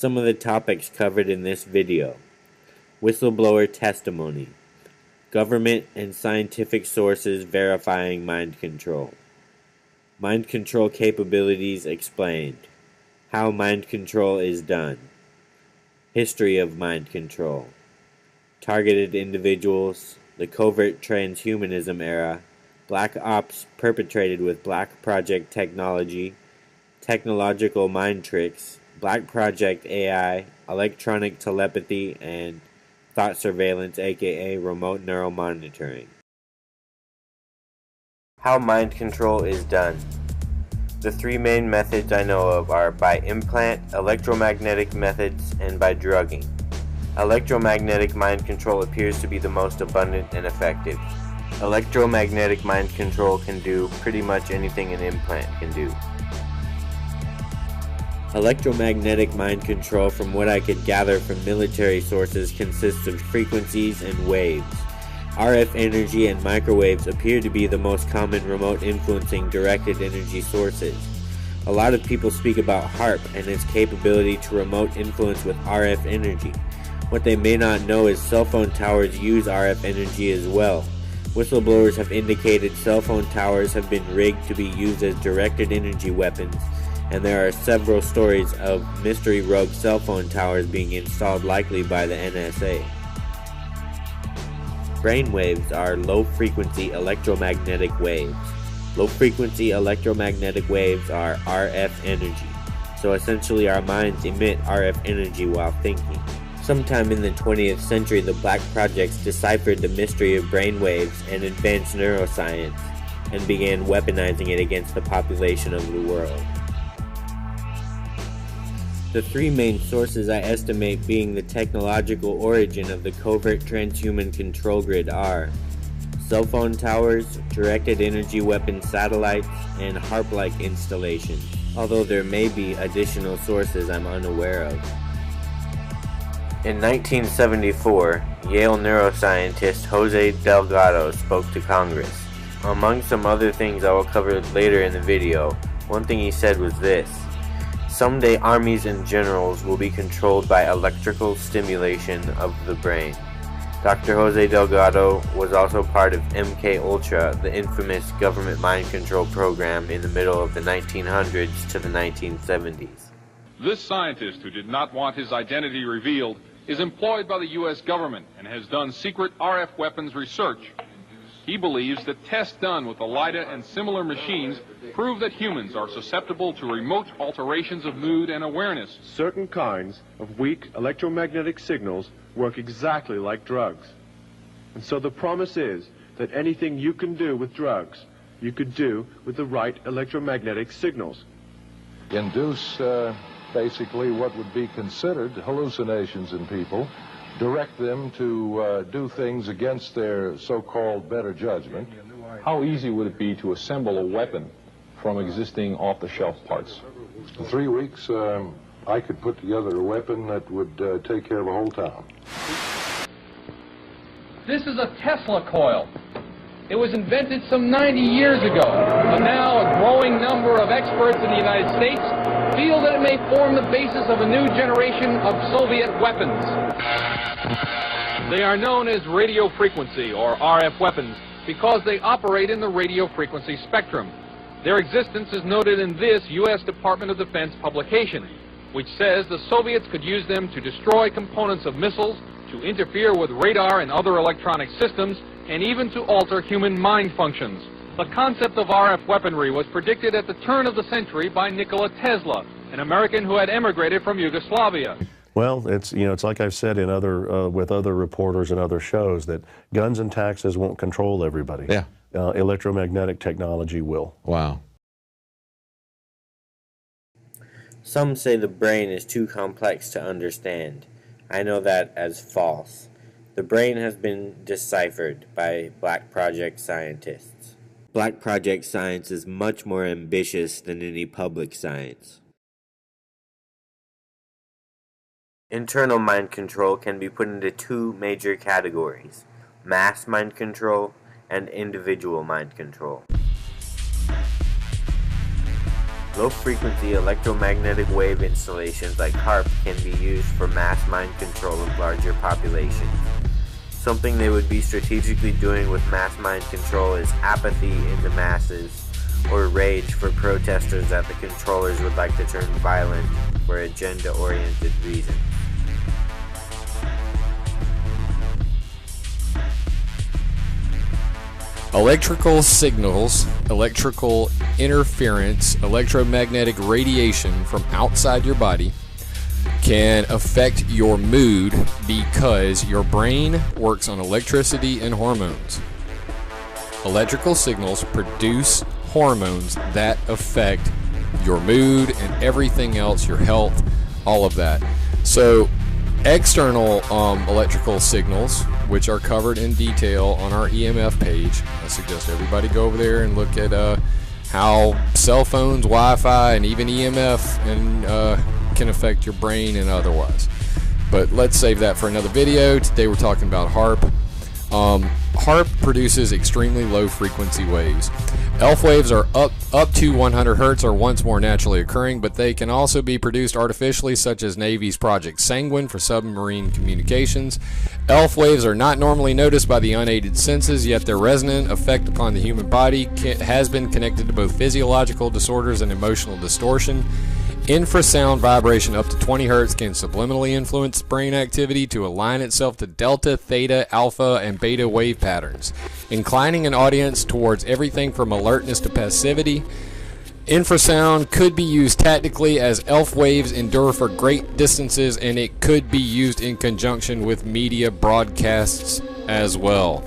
Some of the topics covered in this video: whistleblower testimony, government and scientific sources verifying mind control capabilities explained, how mind control is done, history of mind control, targeted individuals, the covert transhumanism era, black ops perpetrated with black project technology, technological mind tricks, black project AI, electronic telepathy, and thought surveillance, aka remote neural monitoring. How mind control is done. The three main methods I know of are by implant, electromagnetic methods, and by drugging. Electromagnetic mind control appears to be the most abundant and effective. Electromagnetic mind control can do pretty much anything an implant can do. Electromagnetic mind control, from what I could gather from military sources, consists of frequencies and waves. RF energy and microwaves appear to be the most common remote influencing directed energy sources. A lot of people speak about HAARP and its capability to remote influence with RF energy. What they may not know is cell phone towers use RF energy as well. Whistleblowers have indicated cell phone towers have been rigged to be used as directed energy weapons, and there are several stories of mystery rogue cell phone towers being installed, likely by the NSA. Brainwaves are low-frequency electromagnetic waves. Low-frequency electromagnetic waves are RF energy, so essentially our minds emit RF energy while thinking. Sometime in the 20th century, the Black Projects deciphered the mystery of brainwaves and advanced neuroscience, and began weaponizing it against the population of the world. The three main sources I estimate being the technological origin of the covert transhuman control grid are cell phone towers, directed energy weapon satellites, and HAARP-like installations, although there may be additional sources I'm unaware of. In 1974, Yale neuroscientist Jose Delgado spoke to Congress. Among some other things I will cover later in the video, one thing he said was this: someday armies and generals will be controlled by electrical stimulation of the brain. Dr. Jose Delgado was also part of MK-Ultra, the infamous government mind control program in the middle of the 1900s to the 1970s. This scientist, who did not want his identity revealed, is employed by the U.S. government and has done secret RF weapons research. He believes that tests done with the LIDA and similar machines prove that humans are susceptible to remote alterations of mood and awareness. Certain kinds of weak electromagnetic signals work exactly like drugs. And so the promise is that anything you can do with drugs, you could do with the right electromagnetic signals. Induce basically what would be considered hallucinations in people, direct them to do things against their so-called better judgment. How easy would it be to assemble a weapon from existing off-the-shelf parts? In 3 weeks, I could put together a weapon that would take care of a whole town. This is a Tesla coil. It was invented some 90 years ago, but now a growing number of experts in the United States feel that it may form the basis of a new generation of Soviet weapons. They are known as radio frequency, or RF weapons, because they operate in the radio frequency spectrum. Their existence is noted in this U.S. Department of Defense publication, which says the Soviets could use them to destroy components of missiles, to interfere with radar and other electronic systems, and even to alter human mind functions. The concept of RF weaponry was predicted at the turn of the century by Nikola Tesla, an American who had emigrated from Yugoslavia. Well, it's like I've said in with other reporters and other shows, that guns and taxes won't control everybody. Yeah. Electromagnetic technology will. Wow. Some say the brain is too complex to understand. I know that as false. The brain has been deciphered by Black Project scientists. Black Project science is much more ambitious than any public science. Internal mind control can be put into two major categories: mass mind control and individual mind control. Low-frequency electromagnetic wave installations like HAARP can be used for mass mind control of larger populations. Something they would be strategically doing with mass mind control is apathy in the masses, or rage for protesters that the controllers would like to turn violent for agenda-oriented reasons. Electrical signals, electrical interference, electromagnetic radiation from outside your body can affect your mood because your brain works on electricity and hormones. Electrical signals produce hormones that affect your mood and everything else, your health, all of that. So external electrical signals, which are covered in detail on our EMF page. I suggest everybody go over there and look at how cell phones, Wi-Fi, and even EMF can affect your brain and otherwise. But let's save that for another video. Today we're talking about HAARP. HAARP produces extremely low frequency waves. ELF waves are up to 100 Hertz are once more naturally occurring, but they can also be produced artificially, such as Navy's Project Sanguine for submarine communications. ELF waves are not normally noticed by the unaided senses, yet their resonant effect upon the human body has been connected to both physiological disorders and emotional distortion. Infrasound vibration up to 20 Hertz can subliminally influence brain activity to align itself to delta, theta, alpha, and beta wave patterns, inclining an audience towards everything from alertness to passivity. Infrasound could be used tactically as ELF waves endure for great distances, and it could be used in conjunction with media broadcasts as well.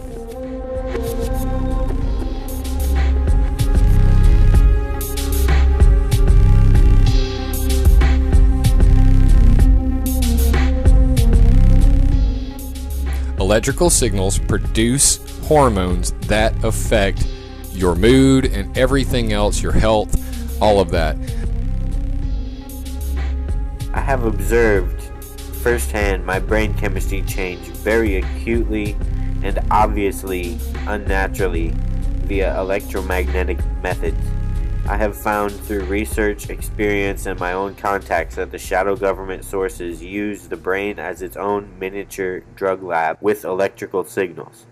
Electrical signals produce hormones that affect your mood and everything else, your health, all of that. I have observed firsthand my brain chemistry change very acutely and obviously unnaturally via electromagnetic methods. I have found through research, experience, and my own contacts that the shadow government sources use the brain as its own miniature drug lab with electrical signals.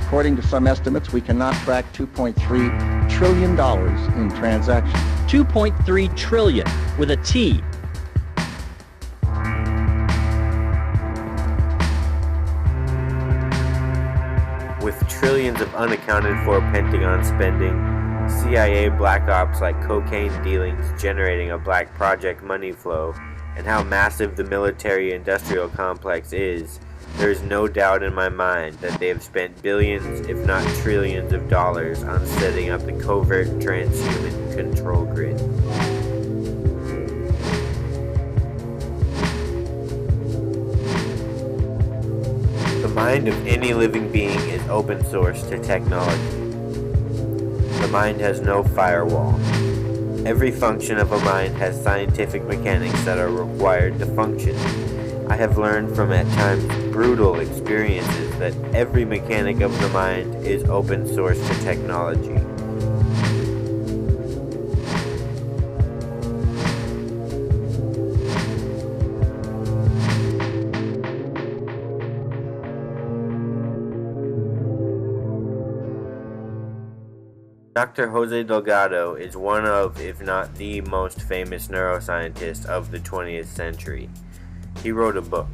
According to some estimates, we cannot track $2.3 trillion in transactions. 2.3 trillion with a T. With trillions of unaccounted for Pentagon spending, CIA black ops like cocaine dealings generating a black project money flow, and how massive the military-industrial complex is, there is no doubt in my mind that they have spent billions, if not trillions of dollars on setting up the covert transhuman control grid. The mind of any living being is open source to technology. The mind has no firewall. Every function of a mind has scientific mechanics that are required to function. I have learned from at times brutal experiences that every mechanic of the mind is open source to technology. Dr. Jose Delgado is one of, if not the most famous neuroscientist of the 20th century. He wrote a book.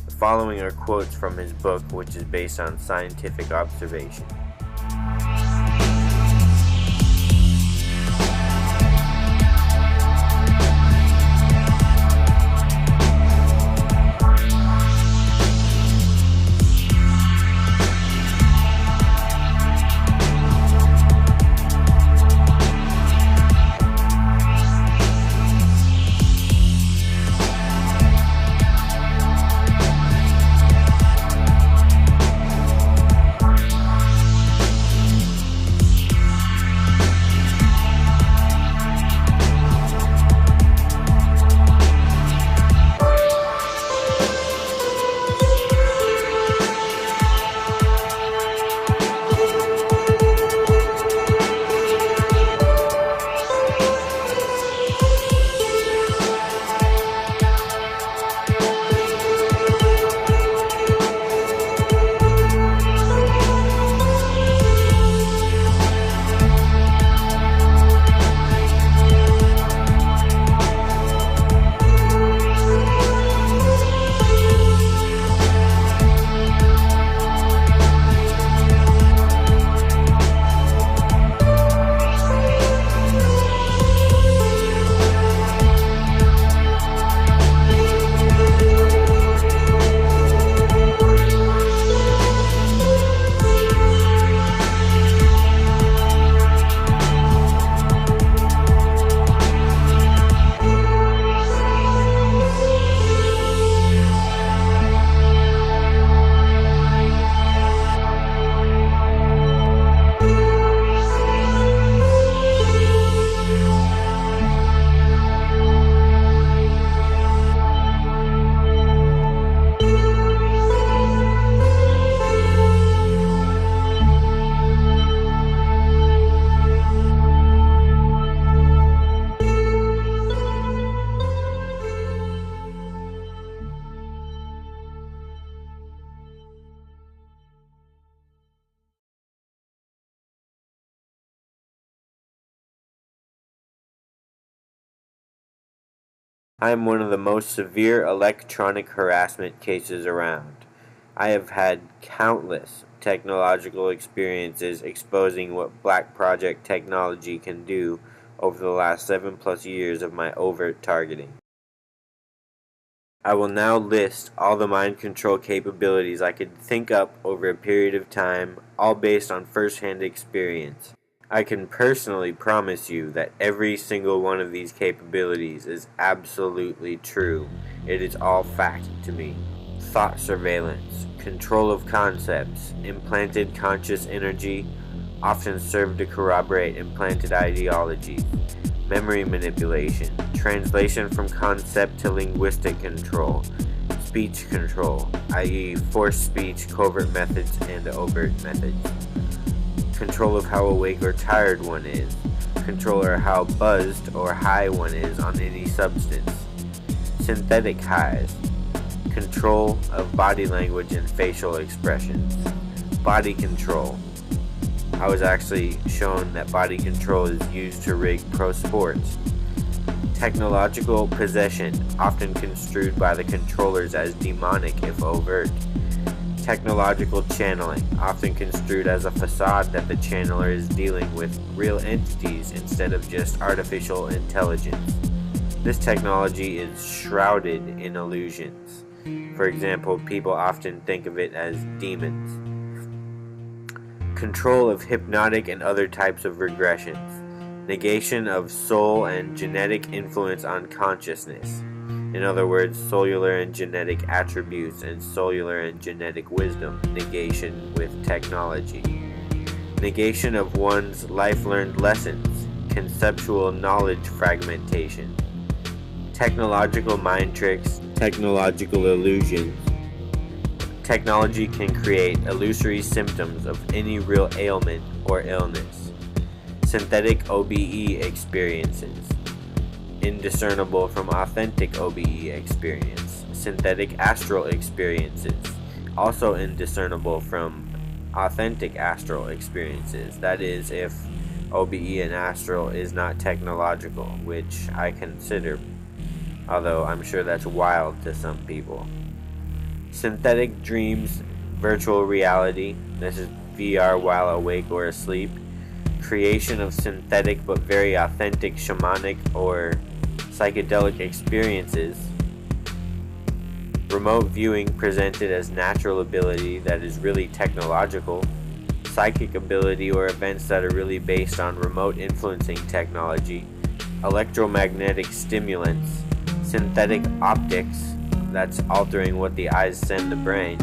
The following are quotes from his book, which is based on scientific observation. I am one of the most severe electronic harassment cases around. I have had countless technological experiences exposing what Black Project technology can do over the last 7+ years of my overt targeting. I will now list all the mind control capabilities I could think up over a period of time, all based on first-hand experience. I can personally promise you that every single one of these capabilities is absolutely true. It is all fact to me. Thought surveillance, control of concepts, implanted conscious energy, often serve to corroborate implanted ideologies, memory manipulation, translation from concept to linguistic control, speech control, i.e. forced speech, covert methods, and overt methods. Control of how awake or tired one is, control of how buzzed or high one is on any substance, synthetic highs, control of body language and facial expressions, body control. I was actually shown that body control is used to rig pro sports. Technological possession, often construed by the controllers as demonic if overt. Technological channeling, often construed as a facade that the channeler is dealing with real entities instead of just artificial intelligence. This technology is shrouded in illusions. For example, people often think of it as demons. Control of hypnotic and other types of regressions. Negation of soul and genetic influence on consciousness. In other words, cellular and genetic attributes and cellular and genetic wisdom. Negation with technology. Negation of one's life-learned lessons. Conceptual knowledge fragmentation. Technological mind tricks. Technological illusions. Technology can create illusory symptoms of any real ailment or illness. Synthetic OBE experiences. Indiscernible from authentic OBE experience. Synthetic astral experiences. Also indiscernible from authentic astral experiences. That is, if OBE and astral is not technological, which I consider, although I'm sure that's wild to some people. Synthetic dreams, virtual reality, this is VR while awake or asleep. Creation of synthetic but very authentic shamanic or psychedelic experiences. Remote viewing presented as natural ability that is really technological. Psychic ability or events that are really based on remote influencing technology. Electromagnetic stimulants. Synthetic optics, that's altering what the eyes send the brain.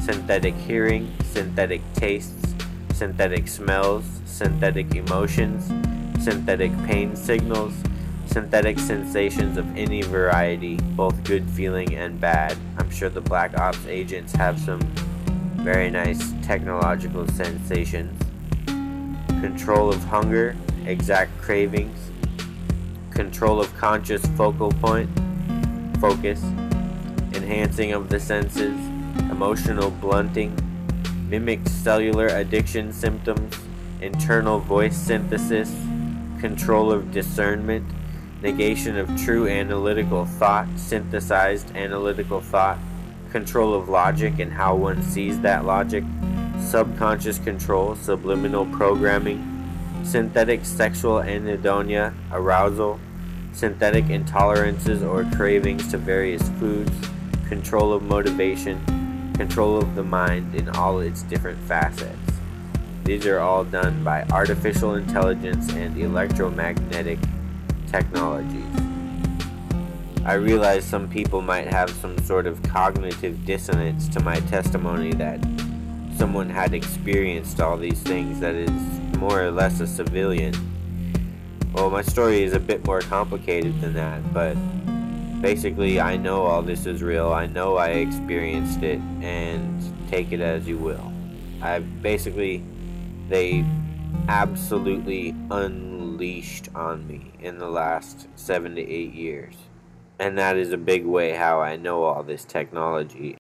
Synthetic hearing, synthetic tastes, synthetic smells, synthetic emotions, synthetic pain signals, synthetic sensations of any variety, both good feeling and bad. I'm sure the Black Ops agents have some very nice technological sensations. Control of hunger, exact cravings, control of conscious focal point, focus, enhancing of the senses, emotional blunting, mimic cellular addiction symptoms, internal voice synthesis, control of discernment, negation of true analytical thought, synthesized analytical thought, control of logic and how one sees that logic, subconscious control, subliminal programming, synthetic sexual anhedonia, arousal, synthetic intolerances or cravings to various foods, control of motivation, control of the mind in all its different facets. These are all done by artificial intelligence and electromagnetic technologies. I realize some people might have some sort of cognitive dissonance to my testimony that someone had experienced all these things that is more or less a civilian. Well, my story is a bit more complicated than that, but basically I know all this is real. I know I experienced it, and take it as you will. They absolutely unleashed on me in the last 7 to 8 years. And that is a big way how I know all this technology.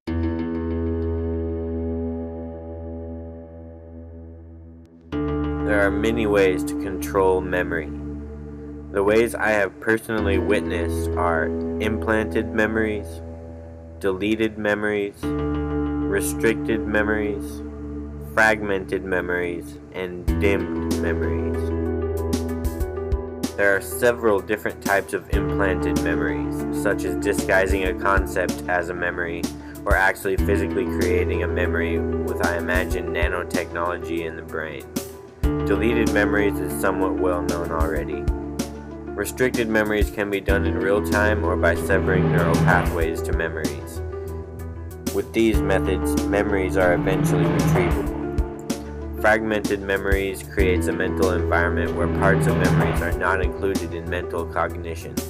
There are many ways to control memory. The ways I have personally witnessed are implanted memories, deleted memories, restricted memories, fragmented memories, and dimmed memories. There are several different types of implanted memories, such as disguising a concept as a memory, or actually physically creating a memory with, I imagine, nanotechnology in the brain. Deleted memories is somewhat well known already. Restricted memories can be done in real time or by severing neural pathways to memories. With these methods, memories are eventually retrievable. Fragmented memories creates a mental environment where parts of memories are not included in mental cognitions.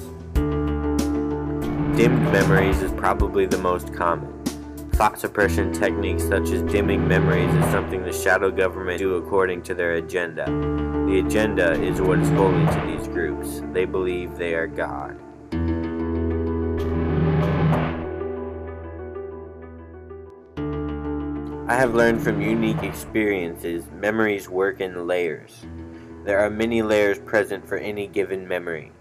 Dimmed memories is probably the most common. Thought suppression techniques such as dimming memories is something the shadow government do according to their agenda. The agenda is what is holy to these groups. They believe they are God. I have learned from unique experiences, memories work in layers. There are many layers present for any given memory.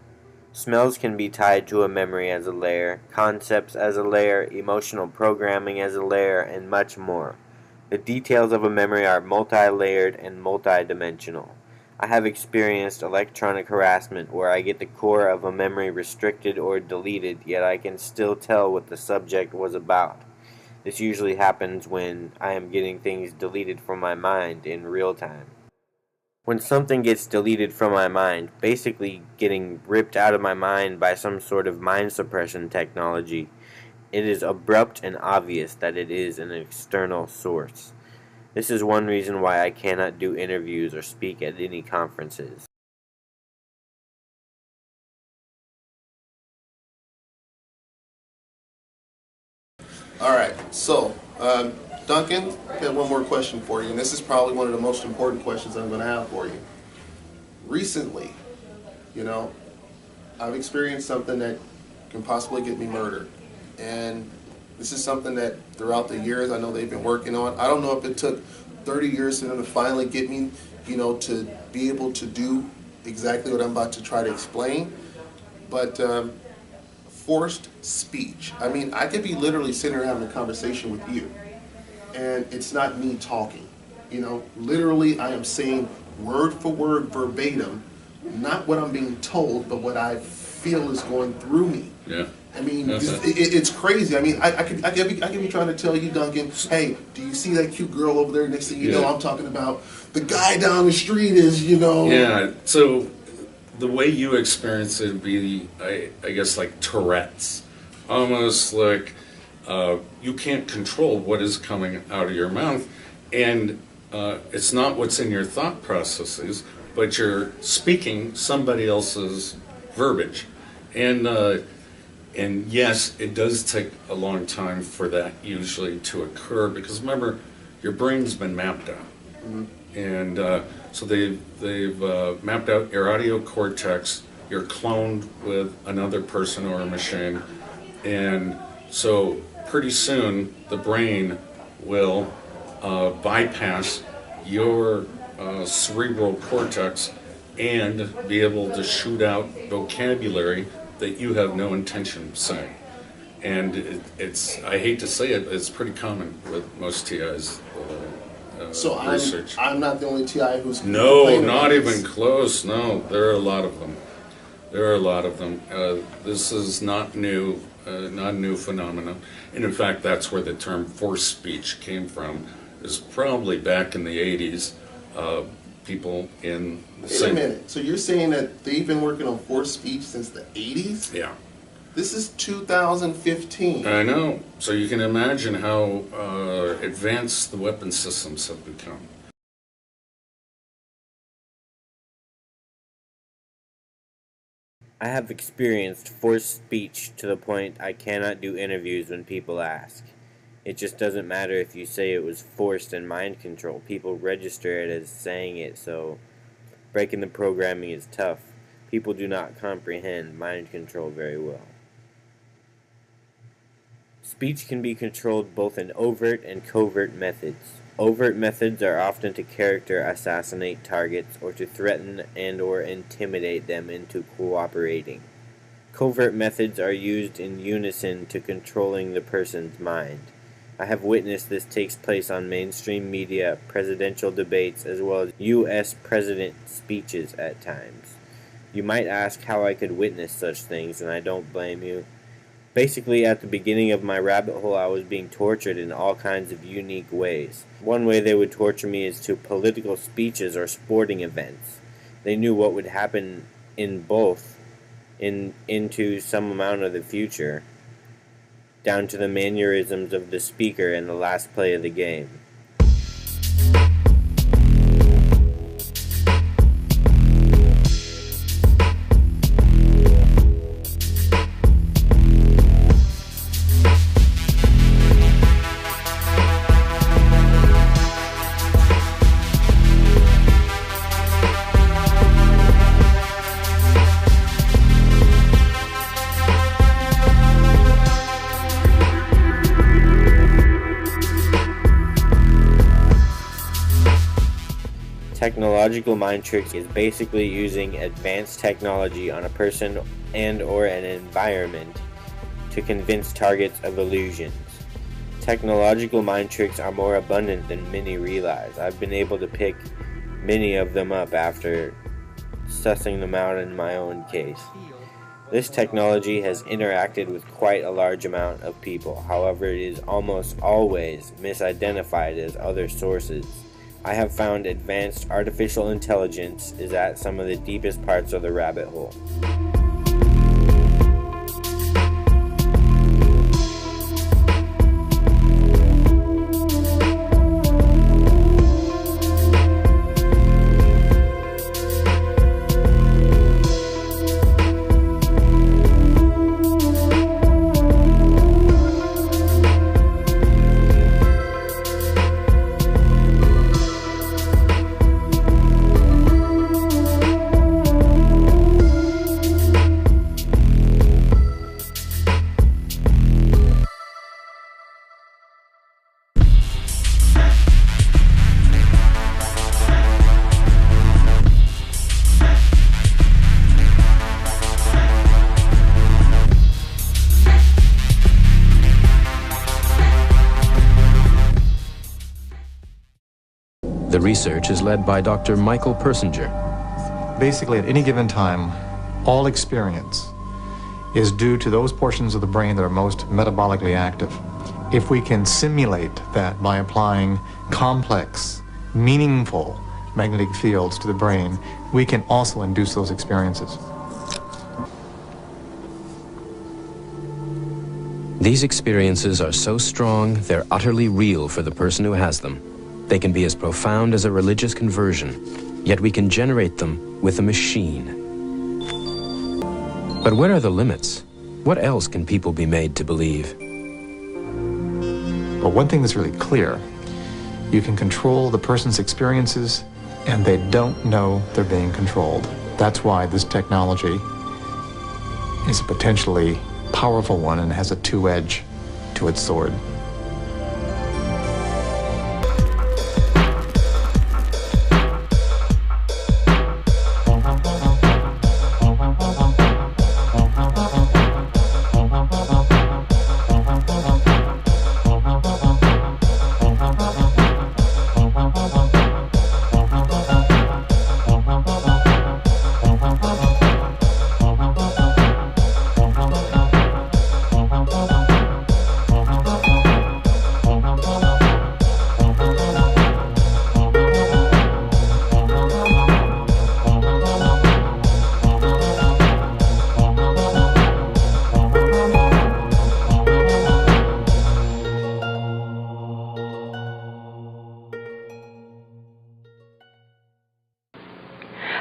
Smells can be tied to a memory as a layer, concepts as a layer, emotional programming as a layer, and much more. The details of a memory are multi-layered and multi-dimensional. I have experienced electronic harassment where I get the core of a memory restricted or deleted, yet I can still tell what the subject was about. This usually happens when I am getting things deleted from my mind in real time. When something gets deleted from my mind, basically getting ripped out of my mind by some sort of mind suppression technology, it is abrupt and obvious that it is an external source. This is one reason why I cannot do interviews or speak at any conferences. All right, so Duncan, I have one more question for you, and this is probably one of the most important questions I'm going to have for you. Recently, I've experienced something that can possibly get me murdered, and this is something that throughout the years I know they've been working on. I don't know if it took 30 years for them to finally get me, to be able to do exactly what I'm about to try to explain, but forced speech. I mean, I could be literally sitting here having a conversation with you, and it's not me talking. You know, literally I am saying word for word, verbatim, not what I'm being told, but what I feel is going through me. Yeah. I mean, it's crazy. I mean, I could be trying to tell you, Duncan, hey, do you see that cute girl over there? Next thing you know, I'm talking about the guy down the street is, you know. Yeah, so the way you experience it would be, I guess, like Tourette's. Almost like you can't control what is coming out of your mouth. And it's not what's in your thought processes, but you're speaking somebody else's verbiage. And yes, it does take a long time for that usually to occur, because remember, your brain's been mapped out. Mm-hmm. And so they've mapped out your audio cortex, you're cloned with another person or a machine, and so pretty soon the brain will bypass your cerebral cortex and be able to shoot out vocabulary that you have no intention of saying. And it's, I hate to say it, it's pretty common with most TIs. So research. I'm not the only TI who's No, not even close. No, there are a lot of them. There are a lot of them. This is not new, not a new phenomenon. And in fact, that's where the term forced speech came from. Is probably back in the 80s. People in the Wait a minute. So you're saying that they've been working on forced speech since the 80s? Yeah. This is 2015. I know. So you can imagine how advanced the weapon systems have become. I have experienced forced speech to the point I cannot do interviews when people ask. It just doesn't matter if you say it was forced and mind control. People register it as saying it, so breaking the programming is tough. People do not comprehend mind control very well. Speech can be controlled both in overt and covert methods. Overt methods are often to character assassinate targets or to threaten and/or intimidate them into cooperating. Covert methods are used in unison to controlling the person's mind. I have witnessed this takes place on mainstream media, presidential debates, as well as U.S. president speeches at times. You might ask how I could witness such things, and I don't blame you. Basically, at the beginning of my rabbit hole, I was being tortured in all kinds of unique ways. One way they would torture me is to political speeches or sporting events. They knew what would happen in both into some amount of the future, down to the mannerisms of the speaker in the last play of the game. Technological mind tricks is basically using advanced technology on a person and/or an environment to convince targets of illusions. Technological mind tricks are more abundant than many realize. I've been able to pick many of them up after sussing them out in my own case. This technology has interacted with quite a large amount of people. However, it is almost always misidentified as other sources. I have found advanced artificial intelligence is at some of the deepest parts of the rabbit hole. The research is led by Dr. Michael Persinger. Basically, at any given time, all experience is due to those portions of the brain that are most metabolically active. If we can simulate that by applying complex, meaningful magnetic fields to the brain, we can also induce those experiences. These experiences are so strong, they're utterly real for the person who has them. They can be as profound as a religious conversion, yet we can generate them with a machine. But what are the limits? What else can people be made to believe? But one thing that's really clear, you can control the person's experiences and they don't know they're being controlled. That's why this technology is a potentially powerful one and has a two-edge to its sword.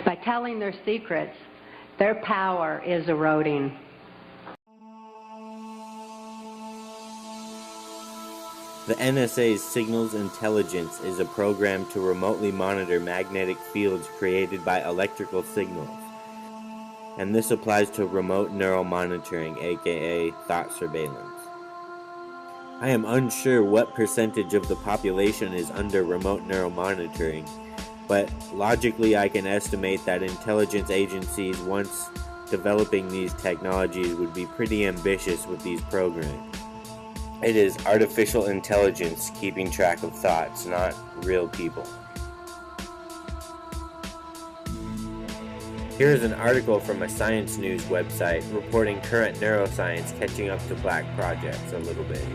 By telling their secrets, their power is eroding. The NSA's Signals Intelligence is a program to remotely monitor magnetic fields created by electrical signals. And this applies to remote neural monitoring, aka thought surveillance. I am unsure what percentage of the population is under remote neural monitoring, but logically I can estimate that intelligence agencies, once developing these technologies, would be pretty ambitious with these programs. It is artificial intelligence keeping track of thoughts, not real people. Here is an article from a Science News website reporting current neuroscience catching up to black projects a little bit.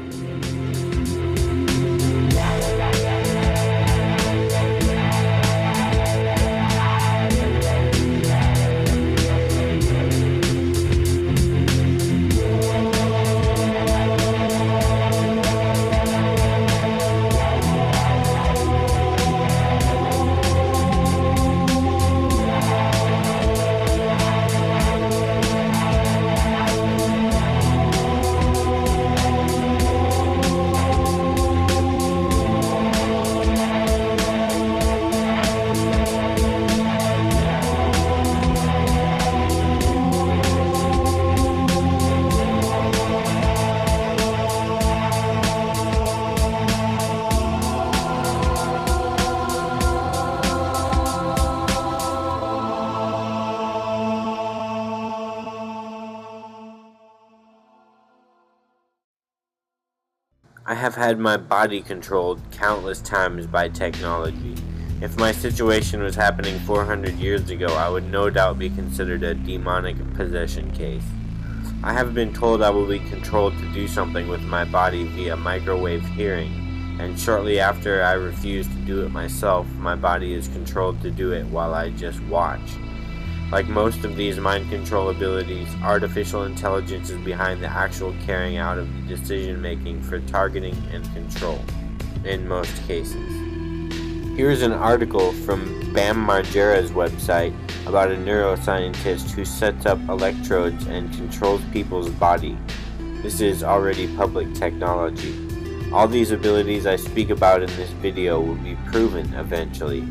I have had my body controlled countless times by technology. If my situation was happening 400 years ago, I would no doubt be considered a demonic possession case. I have been told I will be controlled to do something with my body via microwave hearing, and shortly after I refuse to do it myself, my body is controlled to do it while I just watch. Like most of these mind control abilities, artificial intelligence is behind the actual carrying out of the decision making for targeting and control, in most cases. Here's an article from Bam Margera's website about a neuroscientist who sets up electrodes and controls people's body. This is already public technology. All these abilities I speak about in this video will be proven eventually.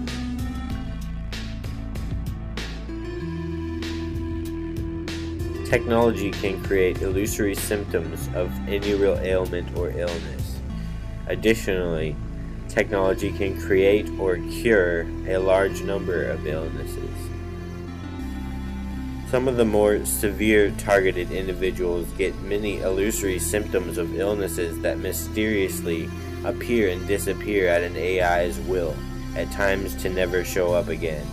Technology can create illusory symptoms of any real ailment or illness. Additionally, technology can create or cure a large number of illnesses. Some of the more severe targeted individuals get many illusory symptoms of illnesses that mysteriously appear and disappear at an AI's will. at times to never show up again.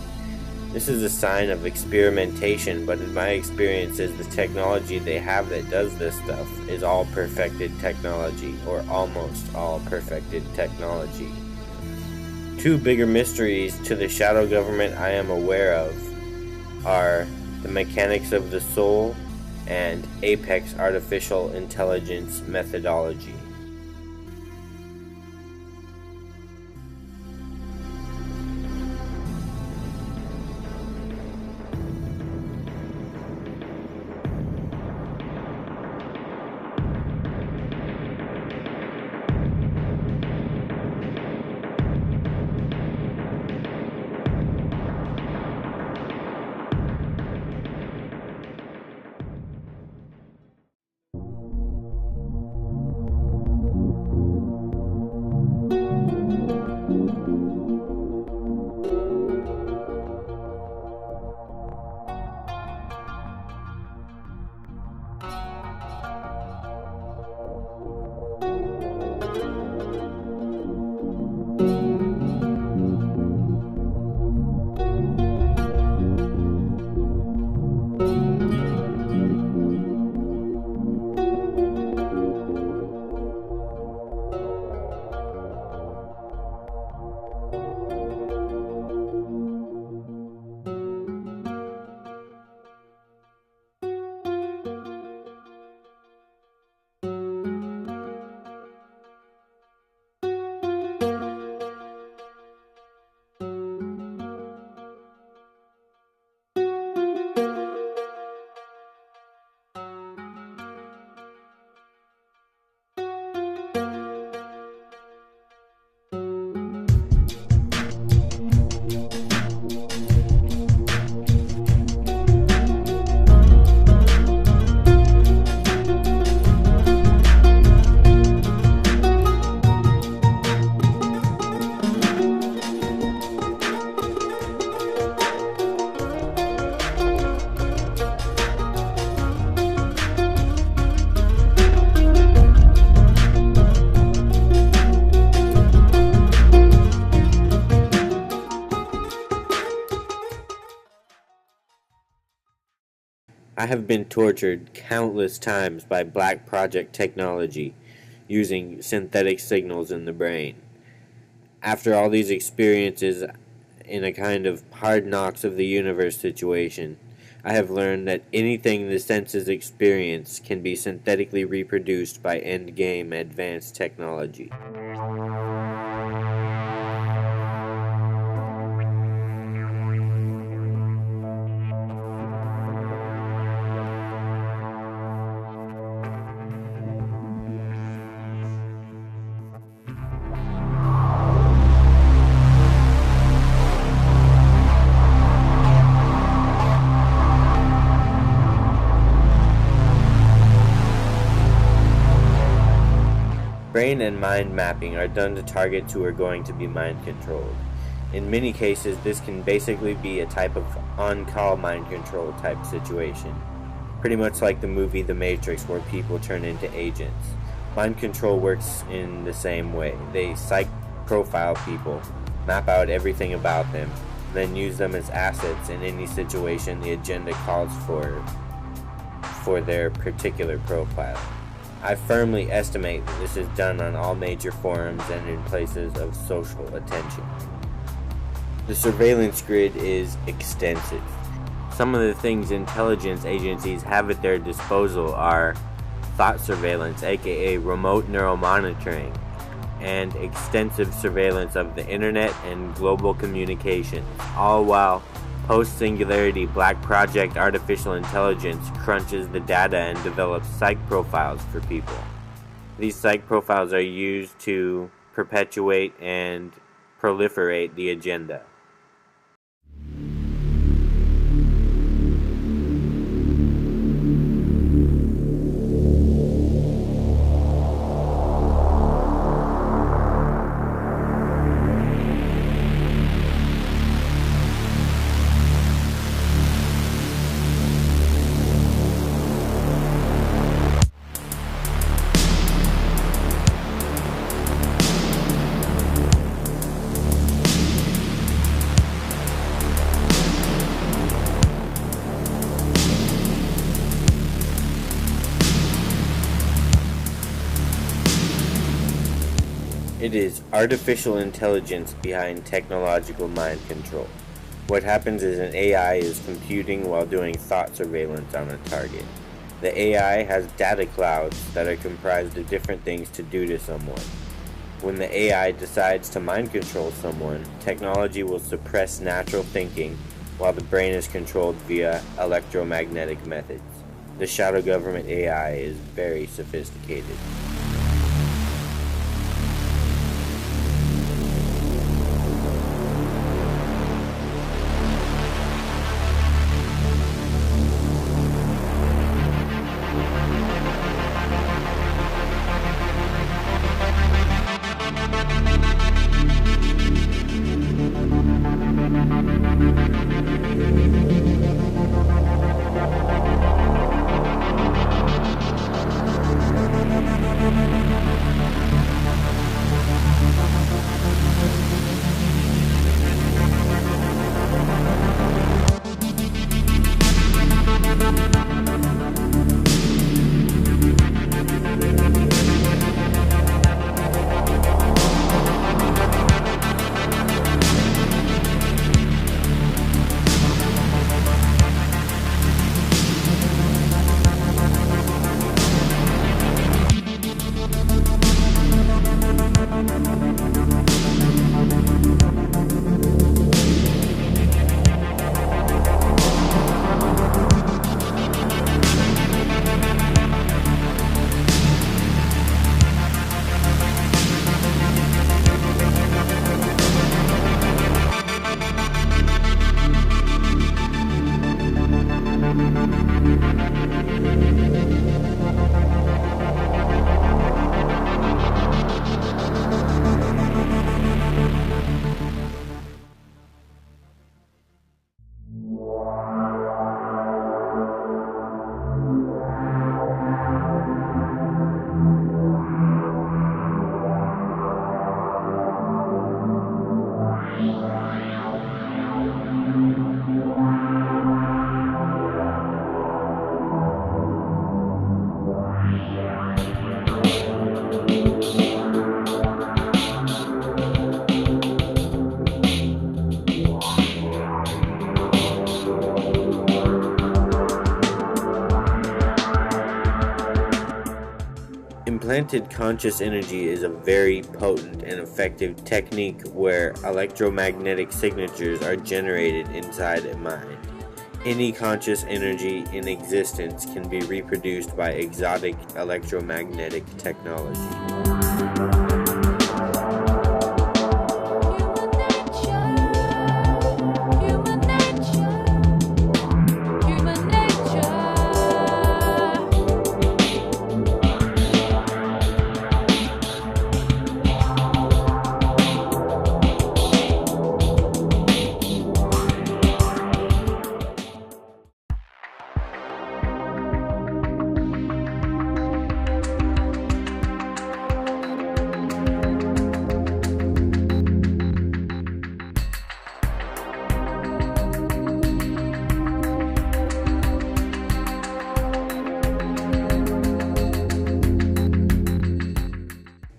This is a sign of experimentation, but in my experiences, the technology they have that does this stuff is all perfected technology, or almost all perfected technology. Two bigger mysteries to the shadow government I am aware of are the mechanics of the soul and Apex artificial intelligence methodology. I have been tortured countless times by Black Project technology using synthetic signals in the brain. After all these experiences in a kind of hard knocks of the universe situation, I have learned that anything the senses experience can be synthetically reproduced by endgame advanced technology. Brain and mind mapping are done to targets who are going to be mind controlled. In many cases, this can basically be a type of on-call mind control type situation. Pretty much like the movie The Matrix, where people turn into agents. Mind control works in the same way. They psych profile people, map out everything about them, then use them as assets in any situation the agenda calls for their particular profile. I firmly estimate that this is done on all major forums and in places of social attention. The surveillance grid is extensive. Some of the things intelligence agencies have at their disposal are thought surveillance, aka remote neuromonitoring, and extensive surveillance of the internet and global communications, all while post-singularity Black Project artificial intelligence crunches the data and develops psych profiles for people. These psych profiles are used to perpetuate and proliferate the agenda. It is artificial intelligence behind technological mind control. What happens is an AI is computing while doing thought surveillance on a target. The AI has data clouds that are comprised of different things to do to someone. When the AI decides to mind control someone, technology will suppress natural thinking while the brain is controlled via electromagnetic methods. The shadow government AI is very sophisticated. Implanted conscious energy is a very potent and effective technique where electromagnetic signatures are generated inside a mind. Any conscious energy in existence can be reproduced by exotic electromagnetic technology.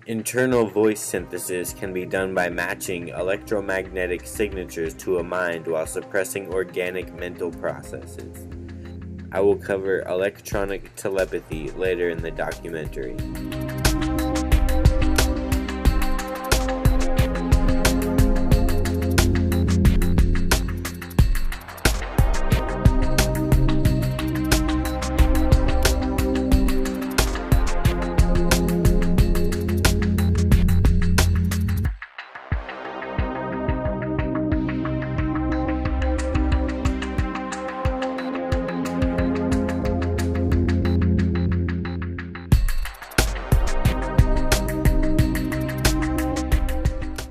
Internal voice synthesis can be done by matching electromagnetic signatures to a mind while suppressing organic mental processes. I will cover electronic telepathy later in the documentary.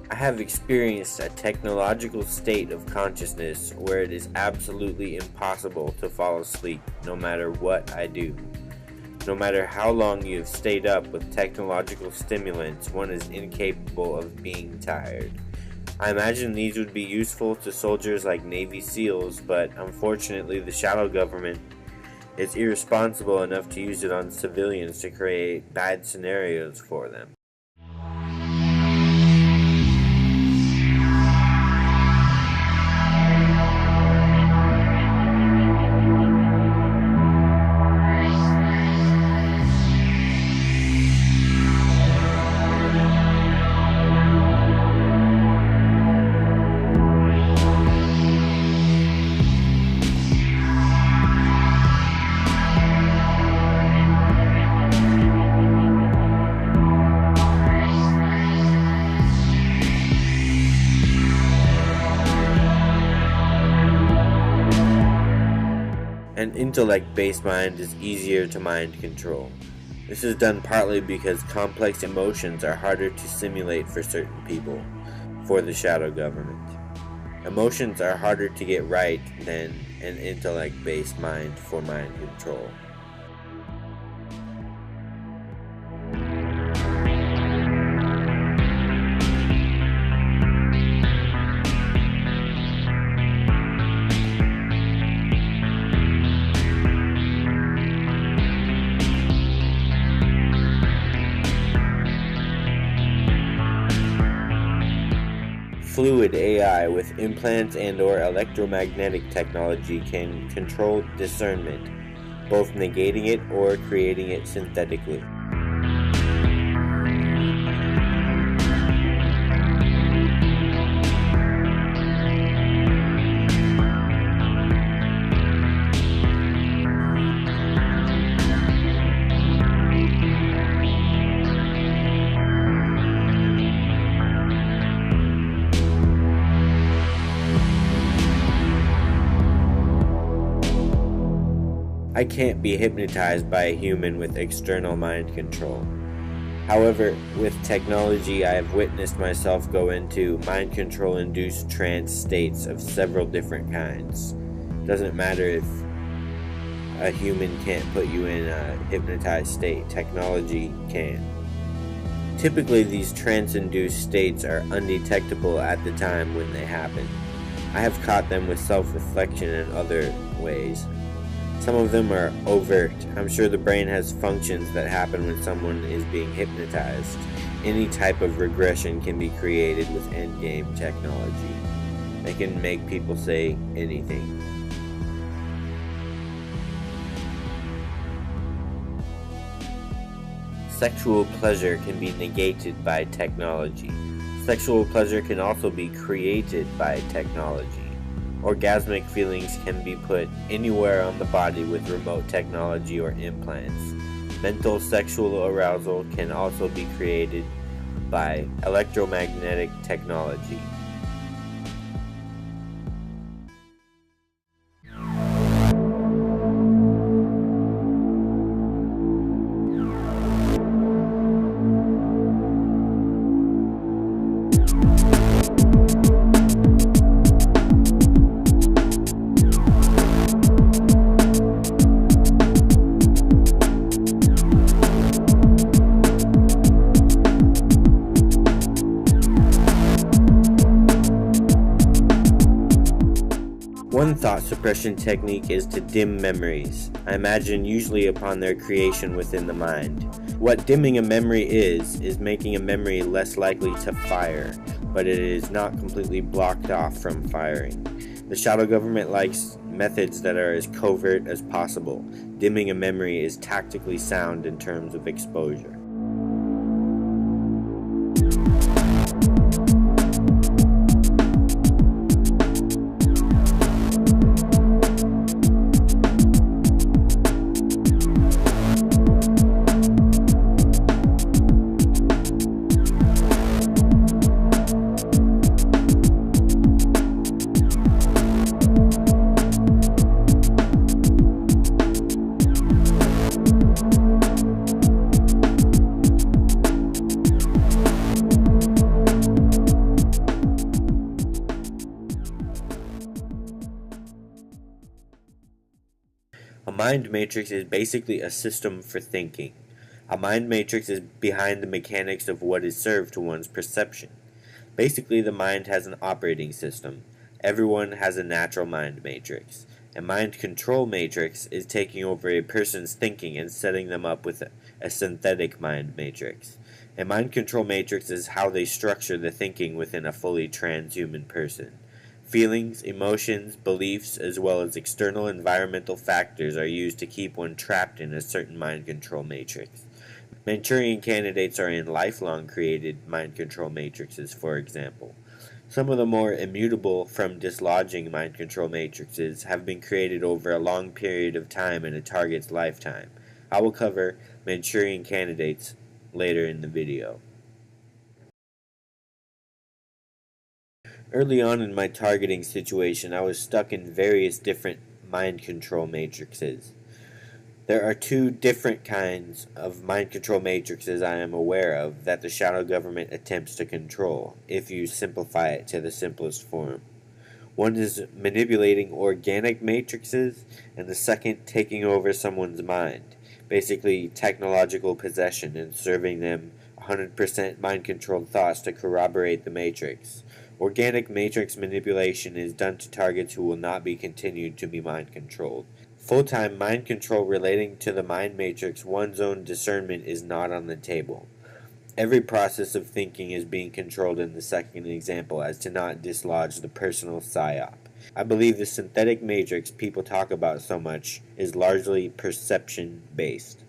I have experienced a technological state of consciousness where it is absolutely impossible to fall asleep no matter what I do. No matter how long you have stayed up with technological stimulants, one is incapable of being tired. I imagine these would be useful to soldiers like Navy SEALs, but unfortunately the shadow government is irresponsible enough to use it on civilians to create bad scenarios for them. An intellect-based mind is easier to mind control. This is done partly because complex emotions are harder to simulate for certain people, for the shadow government. Emotions are harder to get right than an intellect-based mind for mind control. Fluid AI with implants and/or electromagnetic technology can control discernment, both negating it or creating it synthetically. I can't be hypnotized by a human with external mind control. However, with technology, I have witnessed myself go into mind control-induced trance states of several different kinds. Doesn't matter if a human can't put you in a hypnotized state, technology can. Typically, these trance-induced states are undetectable at the time when they happen. I have caught them with self-reflection and other ways. Some of them are overt. I'm sure the brain has functions that happen when someone is being hypnotized. Any type of regression can be created with endgame technology. They can make people say anything. Sexual pleasure can be negated by technology. Sexual pleasure can also be created by technology. Orgasmic feelings can be put anywhere on the body with remote technology or implants. Mental sexual arousal can also be created by electromagnetic technology. One thought suppression technique is to dim memories, I imagine usually upon their creation within the mind. What dimming a memory is making a memory less likely to fire, but it is not completely blocked off from firing. The shadow government likes methods that are as covert as possible. Dimming a memory is tactically sound in terms of exposure. A mind matrix is basically a system for thinking. A mind matrix is behind the mechanics of what is served to one's perception. Basically, the mind has an operating system. Everyone has a natural mind matrix. A mind control matrix is taking over a person's thinking and setting them up with a synthetic mind matrix. A mind control matrix is how they structure the thinking within a fully transhuman person. Feelings, emotions, beliefs, as well as external environmental factors are used to keep one trapped in a certain mind control matrix. Manchurian candidates are in lifelong created mind control matrices, for example. Some of the more immutable from dislodging mind control matrices have been created over a long period of time in a target's lifetime. I will cover Manchurian candidates later in the video. Early on in my targeting situation, I was stuck in various different mind control matrices. There are two different kinds of mind control matrices I am aware of that the shadow government attempts to control, if you simplify it to the simplest form. One is manipulating organic matrices, and the second taking over someone's mind, basically technological possession and serving them 100% mind-controlled thoughts to corroborate the matrix. Organic matrix manipulation is done to targets who will not be continued to be mind-controlled. Full-time mind control relating to the mind matrix, one's own discernment is not on the table. Every process of thinking is being controlled in the second example as to not dislodge the personal psyop. I believe the synthetic matrix people talk about so much is largely perception-based.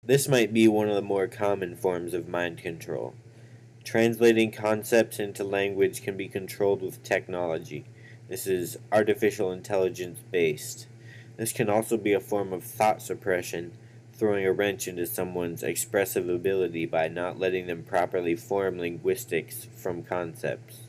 This might be one of the more common forms of mind control. Translating concepts into language can be controlled with technology. This is artificial intelligence based. This can also be a form of thought suppression, throwing a wrench into someone's expressive ability by not letting them properly form linguistics from concepts.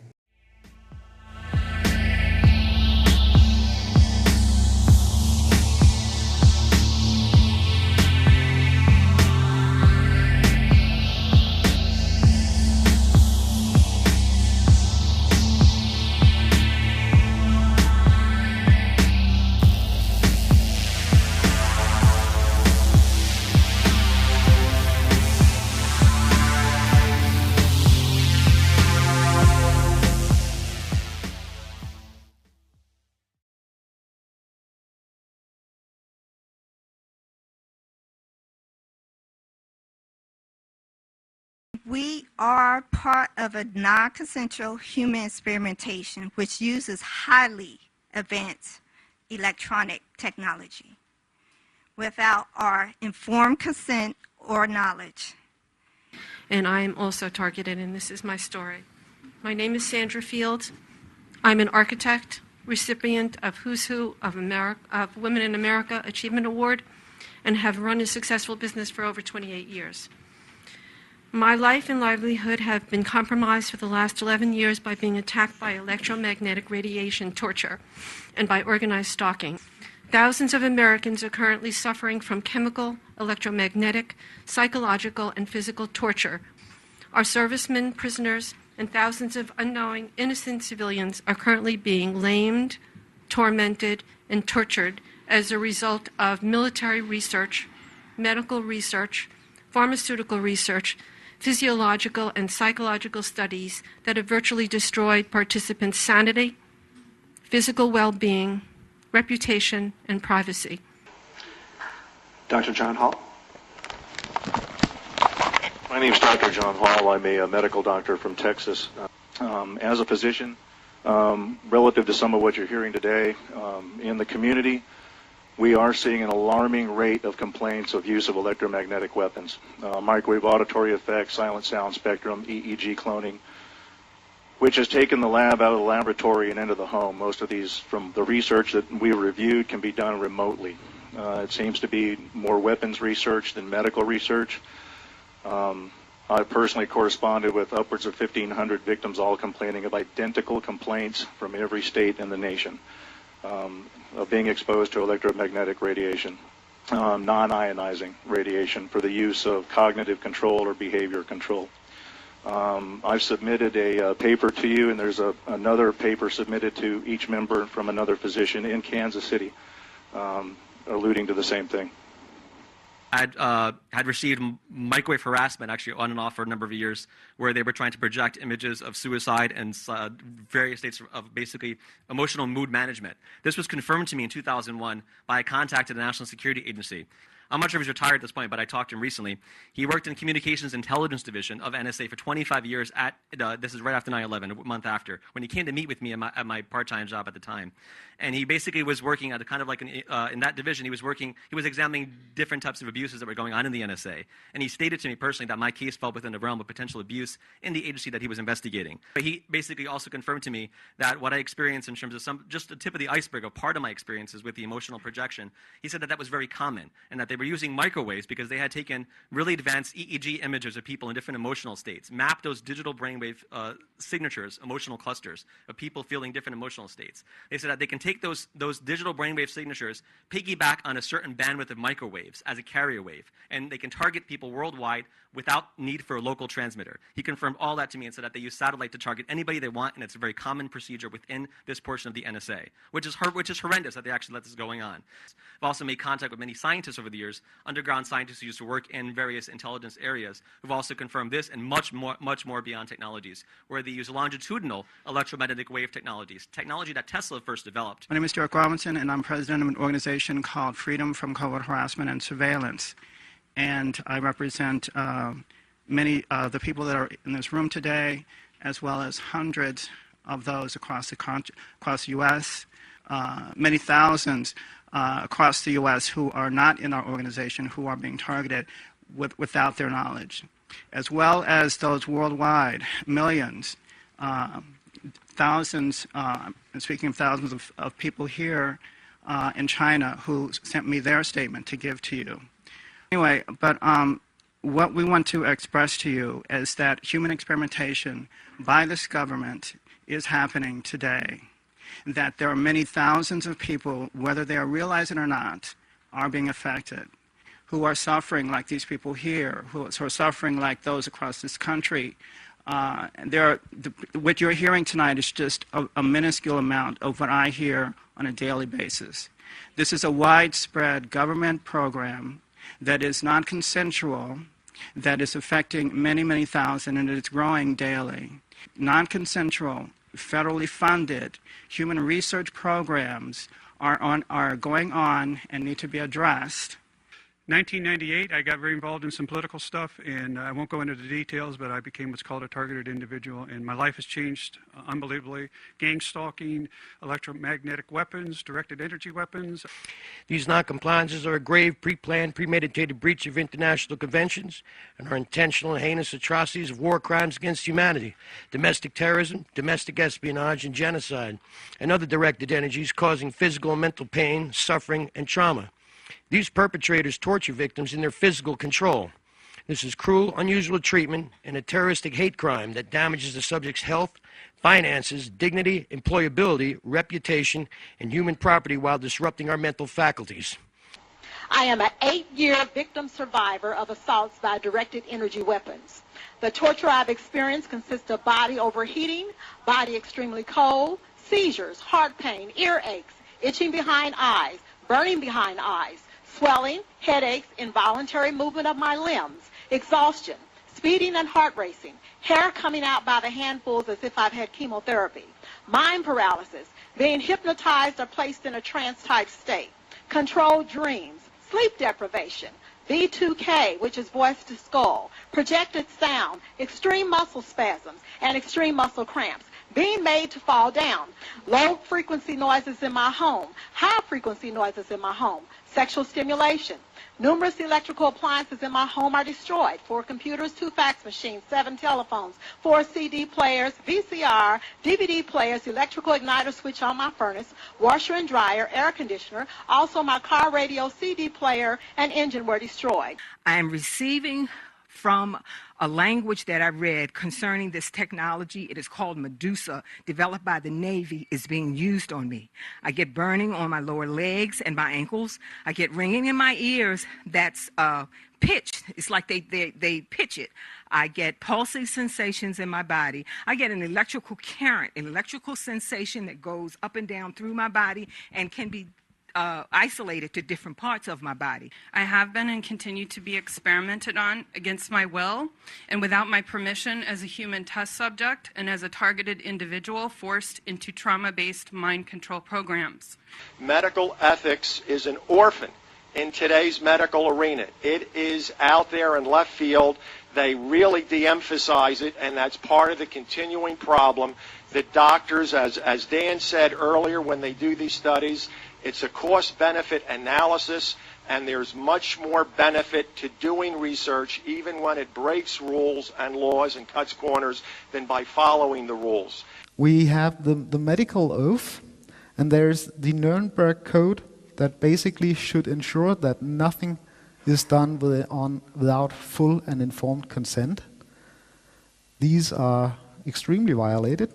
We are part of a non-consensual human experimentation which uses highly advanced electronic technology without our informed consent or knowledge. And I am also targeted, and this is my story. My name is Sandra Fields. I'm an architect, recipient of Who's Who of Women in America Achievement Award, and have run a successful business for over 28 years. My life and livelihood have been compromised for the last 11 years by being attacked by electromagnetic radiation torture and by organized stalking. Thousands of Americans are currently suffering from chemical, electromagnetic, psychological, and physical torture. Our servicemen, prisoners, and thousands of unknowing, innocent civilians are currently being lamed, tormented, and tortured as a result of military research, medical research, pharmaceutical research, physiological and psychological studies that have virtually destroyed participants' sanity, physical well-being, reputation, and privacy. Dr. John Hall. My name is Dr. John Hall. I'm a medical doctor from Texas. As a physician, relative to some of what you're hearing today, in the community, we are seeing an alarming rate of complaints of use of electromagnetic weapons. Microwave auditory effects, silent sound spectrum, EEG cloning, which has taken the lab out of the laboratory and into the home. Most of these, from the research that we reviewed, can be done remotely. It seems to be more weapons research than medical research. I personally corresponded with upwards of 1,500 victims, all complaining of identical complaints from every state in the nation. Of being exposed to electromagnetic radiation, non-ionizing radiation for the use of cognitive control or behavior control. I've submitted a paper to you, and there's another paper submitted to each member from another physician in Kansas City, alluding to the same thing. Had received microwave harassment, actually on and off for a number of years, where they were trying to project images of suicide and various states of basically emotional mood management. This was confirmed to me in 2001 by a contact at the National Security Agency. I'm not sure if he's retired at this point, but I talked to him recently. He worked in Communications Intelligence Division of NSA for 25 years at, this is right after 9/11, a month after, when he came to meet with me at my part-time job at the time. And he basically was working at a kind of like, in that division, he was examining different types of abuses that were going on in the NSA. And he stated to me personally that my case fell within the realm of potential abuse in the agency that he was investigating. But he basically also confirmed to me that what I experienced in terms of just the tip of the iceberg of part of my experiences with the emotional projection, he said that that was very common, and that they were using microwaves because they had taken really advanced EEG images of people in different emotional states, mapped those digital brainwave signatures, emotional clusters of people feeling different emotional states. They said that they can take those digital brainwave signatures, piggyback on a certain bandwidth of microwaves as a carrier wave, and they can target people worldwide without need for a local transmitter. He confirmed all that to me and said that they use satellite to target anybody they want, and it's a very common procedure within this portion of the NSA, which is horrendous that they actually let this going on. I've also made contact with many scientists over the years, underground scientists who used to work in various intelligence areas, who've also confirmed this and much more beyond technologies, where they use longitudinal electromagnetic wave technologies, technology that Tesla first developed. My name is Derek Robinson, and I'm president of an organization called Freedom from Covert Harassment and Surveillance. And I represent many of the people that are in this room today, as well as hundreds of those across the U.S., many thousands across the U.S. who are not in our organization, who are being targeted without their knowledge, as well as those worldwide, millions, thousands, and speaking of thousands of people here in China who sent me their statement to give to you. Anyway, but what we want to express to you is that human experimentation by this government is happening today, that there are many thousands of people, whether they are realizing it or not, are being affected, who are suffering like these people here, who are suffering like those across this country. What you're hearing tonight is just a minuscule amount of what I hear on a daily basis. This is a widespread government program that is non-consensual, that is affecting many, many thousand, and it's growing daily. Non-consensual, federally funded human research programs are going on and need to be addressed. 1998, I got very involved in some political stuff, and I won't go into the details, but I became what's called a targeted individual, and my life has changed unbelievably. Gang stalking, electromagnetic weapons, directed energy weapons. These noncompliances are a grave, pre-planned, premeditated breach of international conventions and are intentional and heinous atrocities of war crimes against humanity, domestic terrorism, domestic espionage, and genocide, and other directed energies causing physical and mental pain, suffering, and trauma. These perpetrators torture victims in their physical control. This is cruel, unusual treatment and a terroristic hate crime that damages the subject's health, finances, dignity, employability, reputation, and human property while disrupting our mental faculties. I am an 8-year victim survivor of assaults by directed energy weapons. The torture I've experienced consists of body overheating, body extremely cold, seizures, heart pain, earaches, itching behind eyes, burning behind eyes, swelling, headaches, involuntary movement of my limbs, exhaustion, speeding and heart racing, hair coming out by the handfuls as if I've had chemotherapy, mind paralysis, being hypnotized or placed in a trance-type state, controlled dreams, sleep deprivation, V2K, which is voice to skull, projected sound, extreme muscle spasms, and extreme muscle cramps, being made to fall down, low-frequency noises in my home, high-frequency noises in my home, sexual stimulation. Numerous electrical appliances in my home are destroyed. 4 computers, 2 fax machines, 7 telephones, 4 CD players, VCR, DVD players, electrical igniter switch on my furnace, washer and dryer, air conditioner. Also my car radio, CD player, and engine were destroyed. I am receiving from a language that I read concerning this technology. It is called Medusa, developed by the Navy, is being used on me. I get burning on my lower legs and my ankles. I get ringing in my ears that's pitched. It's like they pitch it. I get pulsing sensations in my body. I get an electrical current, an electrical sensation that goes up and down through my body and can be isolated to different parts of my body. I have been and continue to be experimented on against my will and without my permission as a human test subject and as a targeted individual forced into trauma-based mind control programs. Medical ethics is an orphan in today's medical arena. It is out there in left field. They really de-emphasize it, and that's part of the continuing problem that doctors, as Dan said earlier, when they do these studies, it's a cost-benefit analysis, and there's much more benefit to doing research, even when it breaks rules and laws and cuts corners, than by following the rules. We have the medical oath, and there's the Nuremberg Code that basically should ensure that nothing is done without full and informed consent. These are extremely violated.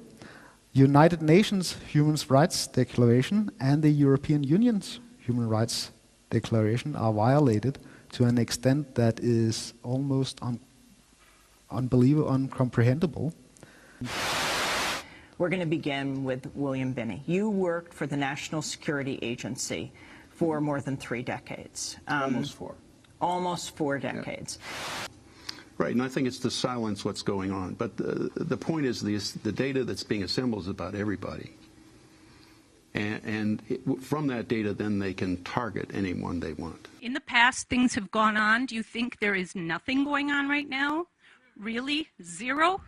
United Nations Human Rights Declaration and the European Union's Human Rights Declaration are violated to an extent that is almost unbelievable, incomprehensible. We're going to begin with William Binney. You worked for the National Security Agency for more than 3 decades. Almost 4. Almost 4 decades. Yeah. Right, and I think it's to silence what's going on. But the point is the data that's being assembled is about everybody. From that data, then they can target anyone they want. In the past, things have gone on. Do you think there is nothing going on right now? Really? Zero?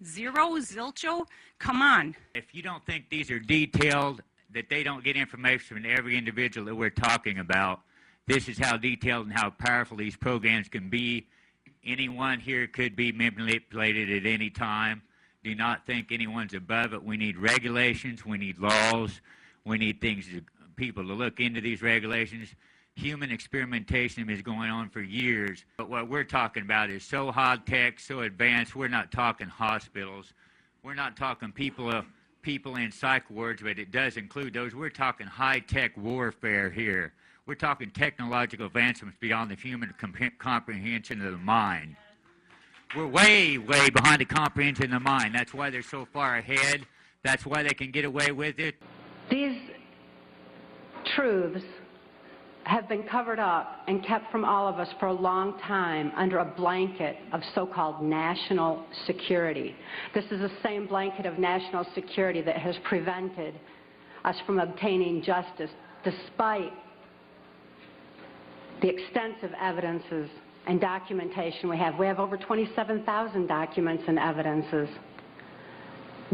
Zilcho? Come on. If you don't think these are detailed, that they don't get information from every individual that we're talking about, this is how detailed and how powerful these programs can be. Anyone here could be manipulated at any time. Do not think anyone's above it. We need regulations. We need laws. We need people to look into these regulations. Human experimentation is going on for years. But what we're talking about is so high-tech, so advanced. We're not talking hospitals. We're not talking people in psych wards, but it does include those. We're talking high-tech warfare here. We're talking technological advancements beyond the human comprehension of the mind. We're way, way behind the comprehension of the mind. That's why they're so far ahead. That's why they can get away with it. These truths have been covered up and kept from all of us for a long time under a blanket of so-called national security. This is the same blanket of national security that has prevented us from obtaining justice despite the extensive evidences and documentation we have. We have over 27,000 documents and evidences.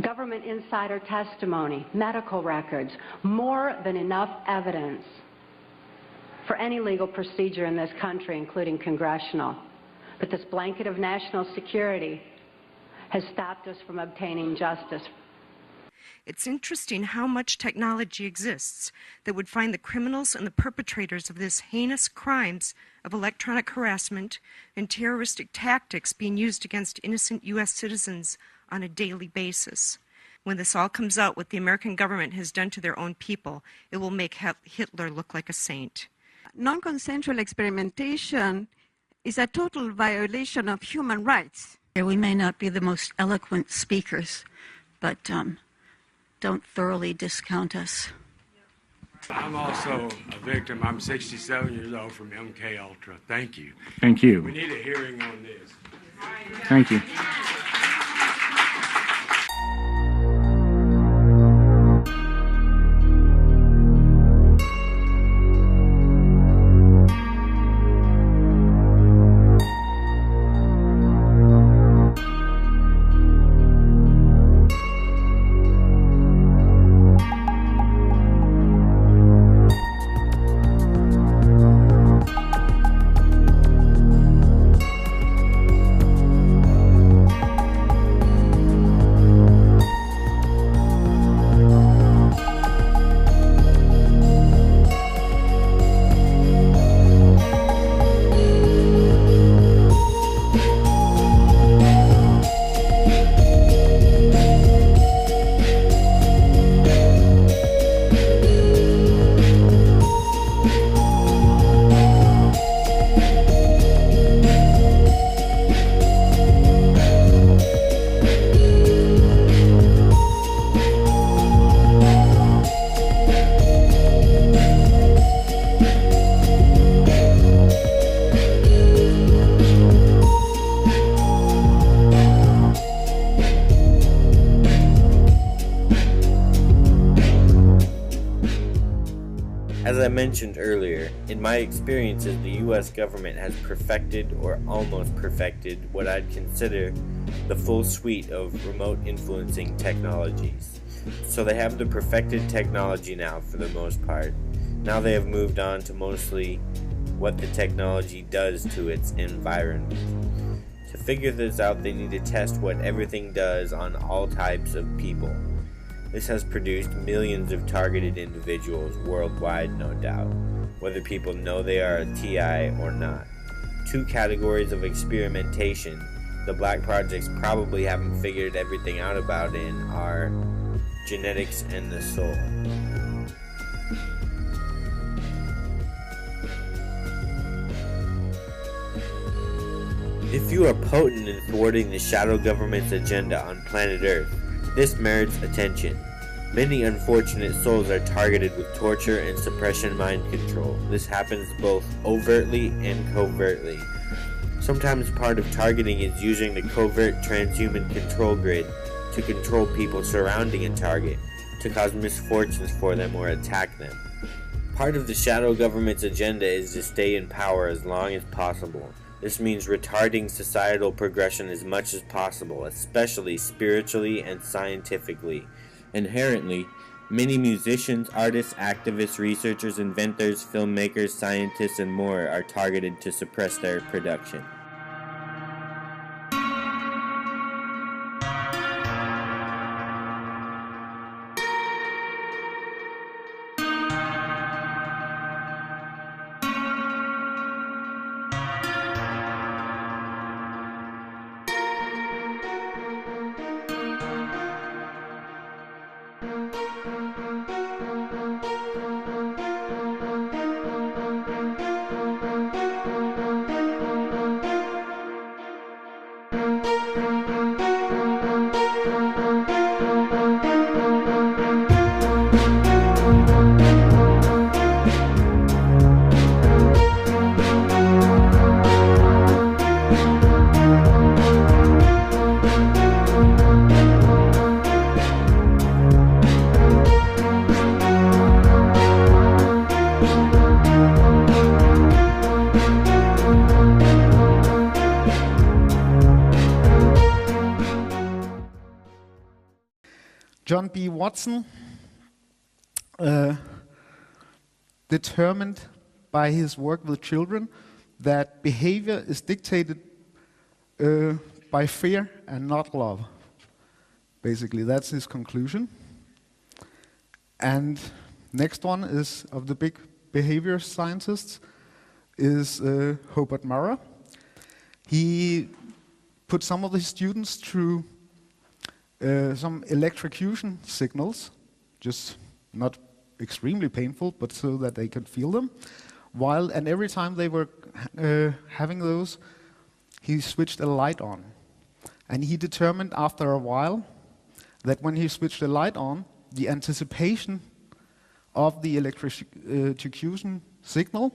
Government insider testimony, medical records, more than enough evidence for any legal procedure in this country, including congressional. But this blanket of national security has stopped us from obtaining justice. It's interesting how much technology exists that would find the criminals and the perpetrators of this heinous crimes of electronic harassment and terroristic tactics being used against innocent U.S. citizens on a daily basis. When this all comes out, what the American government has done to their own people, it will make Hitler look like a saint. Non-consensual experimentation is a total violation of human rights. We may not be the most eloquent speakers, but don't thoroughly discount us. I'm also a victim. I'm 67 years old from MK Ultra. Thank you. Thank you. We need a hearing on this. Thank you. mentioned earlier, in my experiences, the U.S. government has perfected or almost perfected what I'd consider the full suite of remote influencing technologies. So they have the perfected technology now for the most part. Now they have moved on to mostly what the technology does to its environment. To figure this out, they need to test what everything does on all types of people. This has produced millions of targeted individuals worldwide, no doubt, whether people know they are a TI or not. Two categories of experimentation the Black Projects probably haven't figured everything out about in are genetics and the soul. If you are potent in thwarting the shadow government's agenda on planet Earth, this merits attention. Many unfortunate souls are targeted with torture and suppression mind control. This happens both overtly and covertly. Sometimes part of targeting is using the covert transhuman control grid to control people surrounding a target, to cause misfortunes for them or attack them. Part of the shadow government's agenda is to stay in power as long as possible. This means retarding societal progression as much as possible, especially spiritually and scientifically. Inherently, many musicians, artists, activists, researchers, inventors, filmmakers, scientists, and more are targeted to suppress their production. John B. Watson determined by his work with children that behavior is dictated by fear and not love. Basically, that's his conclusion. And next one is, of the big behavior scientists, is Hobart Murrah. He put some of his students through some electrocution signals, just not extremely painful, but so that they could feel them. And every time they were having those, he switched a light on. And he determined after a while that when he switched the light on, the anticipation of the electrocution signal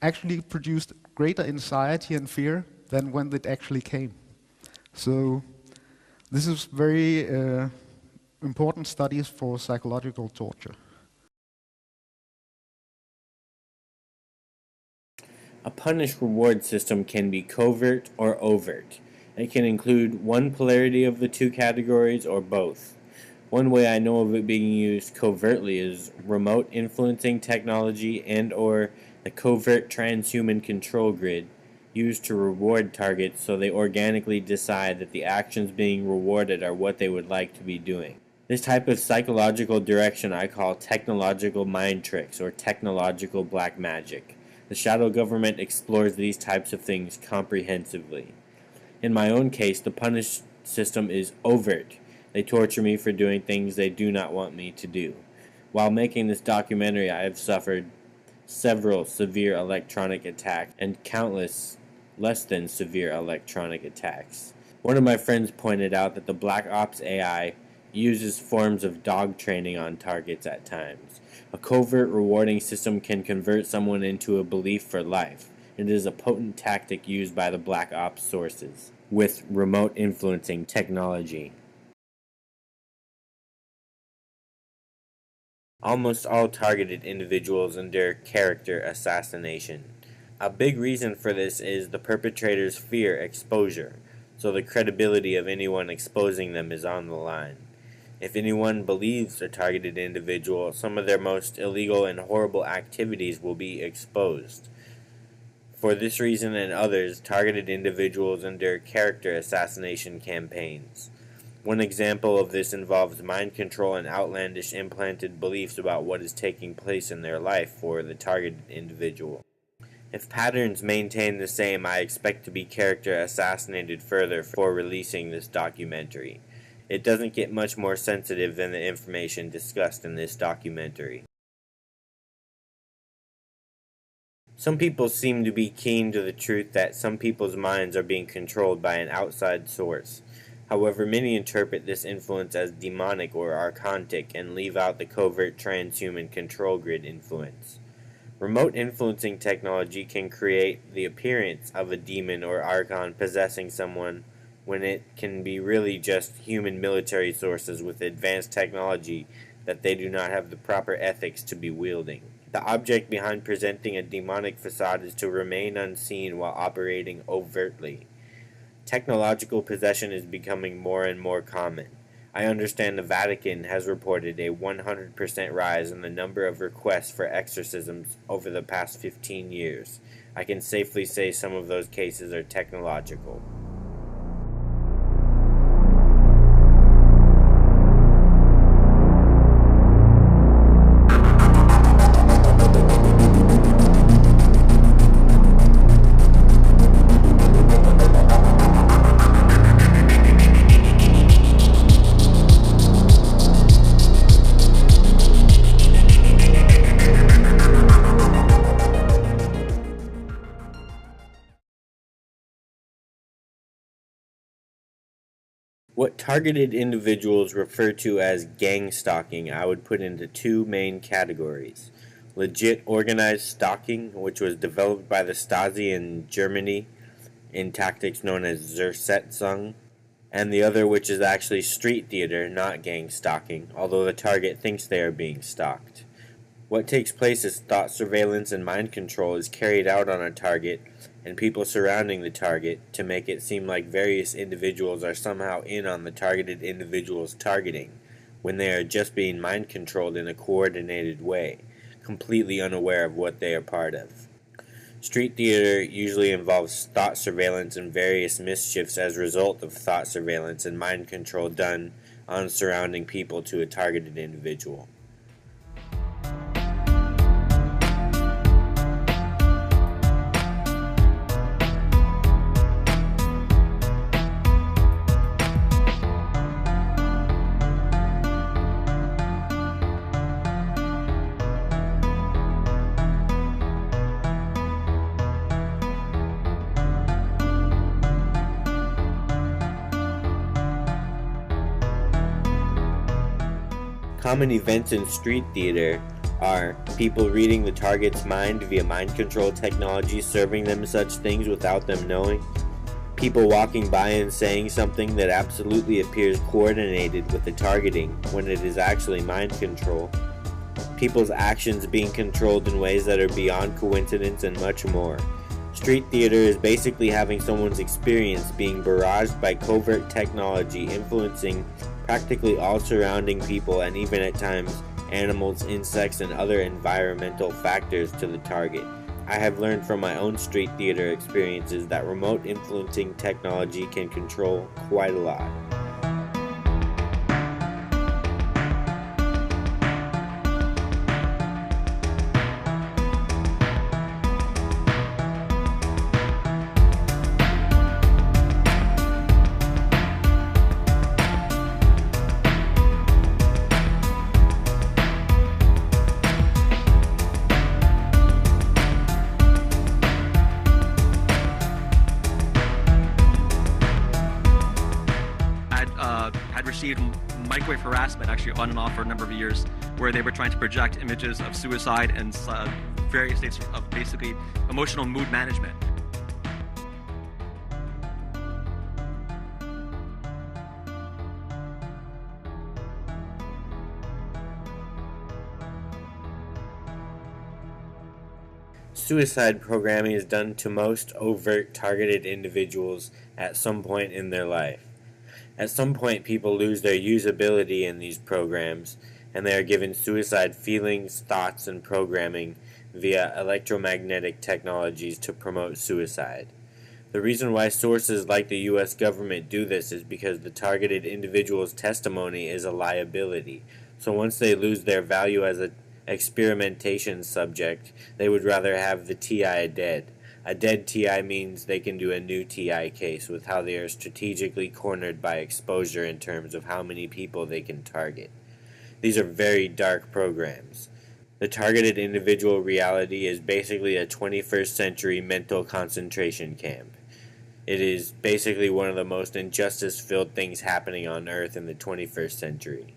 actually produced greater anxiety and fear than when it actually came. So this is very important studies for psychological torture. A punish-reward system can be covert or overt. It can include one polarity of the two categories or both. One way I know of it being used covertly is remote influencing technology and/or the covert transhuman control grid used to reward targets so they organically decide that the actions being rewarded are what they would like to be doing. This type of psychological direction I call technological mind tricks or technological black magic. The shadow government explores these types of things comprehensively. In my own case, the punish system is overt. They torture me for doing things they do not want me to do. While making this documentary, I have suffered several severe electronic attacks and countless less than severe electronic attacks. One of my friends pointed out that the Black Ops AI uses forms of dog training on targets at times. A covert rewarding system can convert someone into a belief for life. It is a potent tactic used by the Black Ops sources with remote influencing technology. Almost all targeted individuals endure character assassination. A big reason for this is the perpetrators fear exposure, so the credibility of anyone exposing them is on the line. If anyone believes a targeted individual, some of their most illegal and horrible activities will be exposed. For this reason and others, targeted individuals endure character assassination campaigns. One example of this involves mind control and outlandish implanted beliefs about what is taking place in their life for the targeted individual. If patterns maintain the same, I expect to be character assassinated further for releasing this documentary. It doesn't get much more sensitive than the information discussed in this documentary. Some people seem to be keen to the truth that some people's minds are being controlled by an outside source. However, many interpret this influence as demonic or archontic and leave out the covert transhuman control grid influence. Remote influencing technology can create the appearance of a demon or archon possessing someone when it can be really just human military sources with advanced technology that they do not have the proper ethics to be wielding. The object behind presenting a demonic facade is to remain unseen while operating overtly. Technological possession is becoming more and more common. I understand the Vatican has reported a 100% rise in the number of requests for exorcisms over the past 15 years. I can safely say some of those cases are technological. What targeted individuals refer to as gang stalking I would put into two main categories. Legit organized stalking, which was developed by the Stasi in Germany in tactics known as Zersetzung, and the other which is actually street theater, not gang stalking, although the target thinks they are being stalked. What takes place is thought surveillance and mind control is carried out on a target and people surrounding the target to make it seem like various individuals are somehow in on the targeted individual's targeting, when they are just being mind controlled in a coordinated way, completely unaware of what they are part of. Street theater usually involves thought surveillance and various mischiefs as a result of thought surveillance and mind control done on surrounding people to a targeted individual. Common events in street theater are people reading the target's mind via mind control technology, serving them such things without them knowing, people walking by and saying something that absolutely appears coordinated with the targeting when it is actually mind control, people's actions being controlled in ways that are beyond coincidence, and much more. Street theater is basically having someone's experience being barraged by covert technology influencing practically all surrounding people and even at times animals, insects, and other environmental factors to the target. I have learned from my own street theater experiences that remote influencing technology can control quite a lot. Microwave harassment actually on and off for a number of years, where they were trying to project images of suicide and various states of basically emotional mood management. suicide programming is done to most overt targeted individuals at some point in their life. At some point, people lose their usability in these programs, and they are given suicide feelings, thoughts, and programming via electromagnetic technologies to promote suicide. The reason why sources like the U.S. government do this is because the targeted individual's testimony is a liability. So once they lose their value as an experimentation subject, they would rather have the TI dead. A dead TI means they can do a new TI case with how they are strategically cornered by exposure in terms of how many people they can target. These are very dark programs. The targeted individual reality is basically a 21st century mental concentration camp. It is basically one of the most injustice-filled things happening on Earth in the 21st century.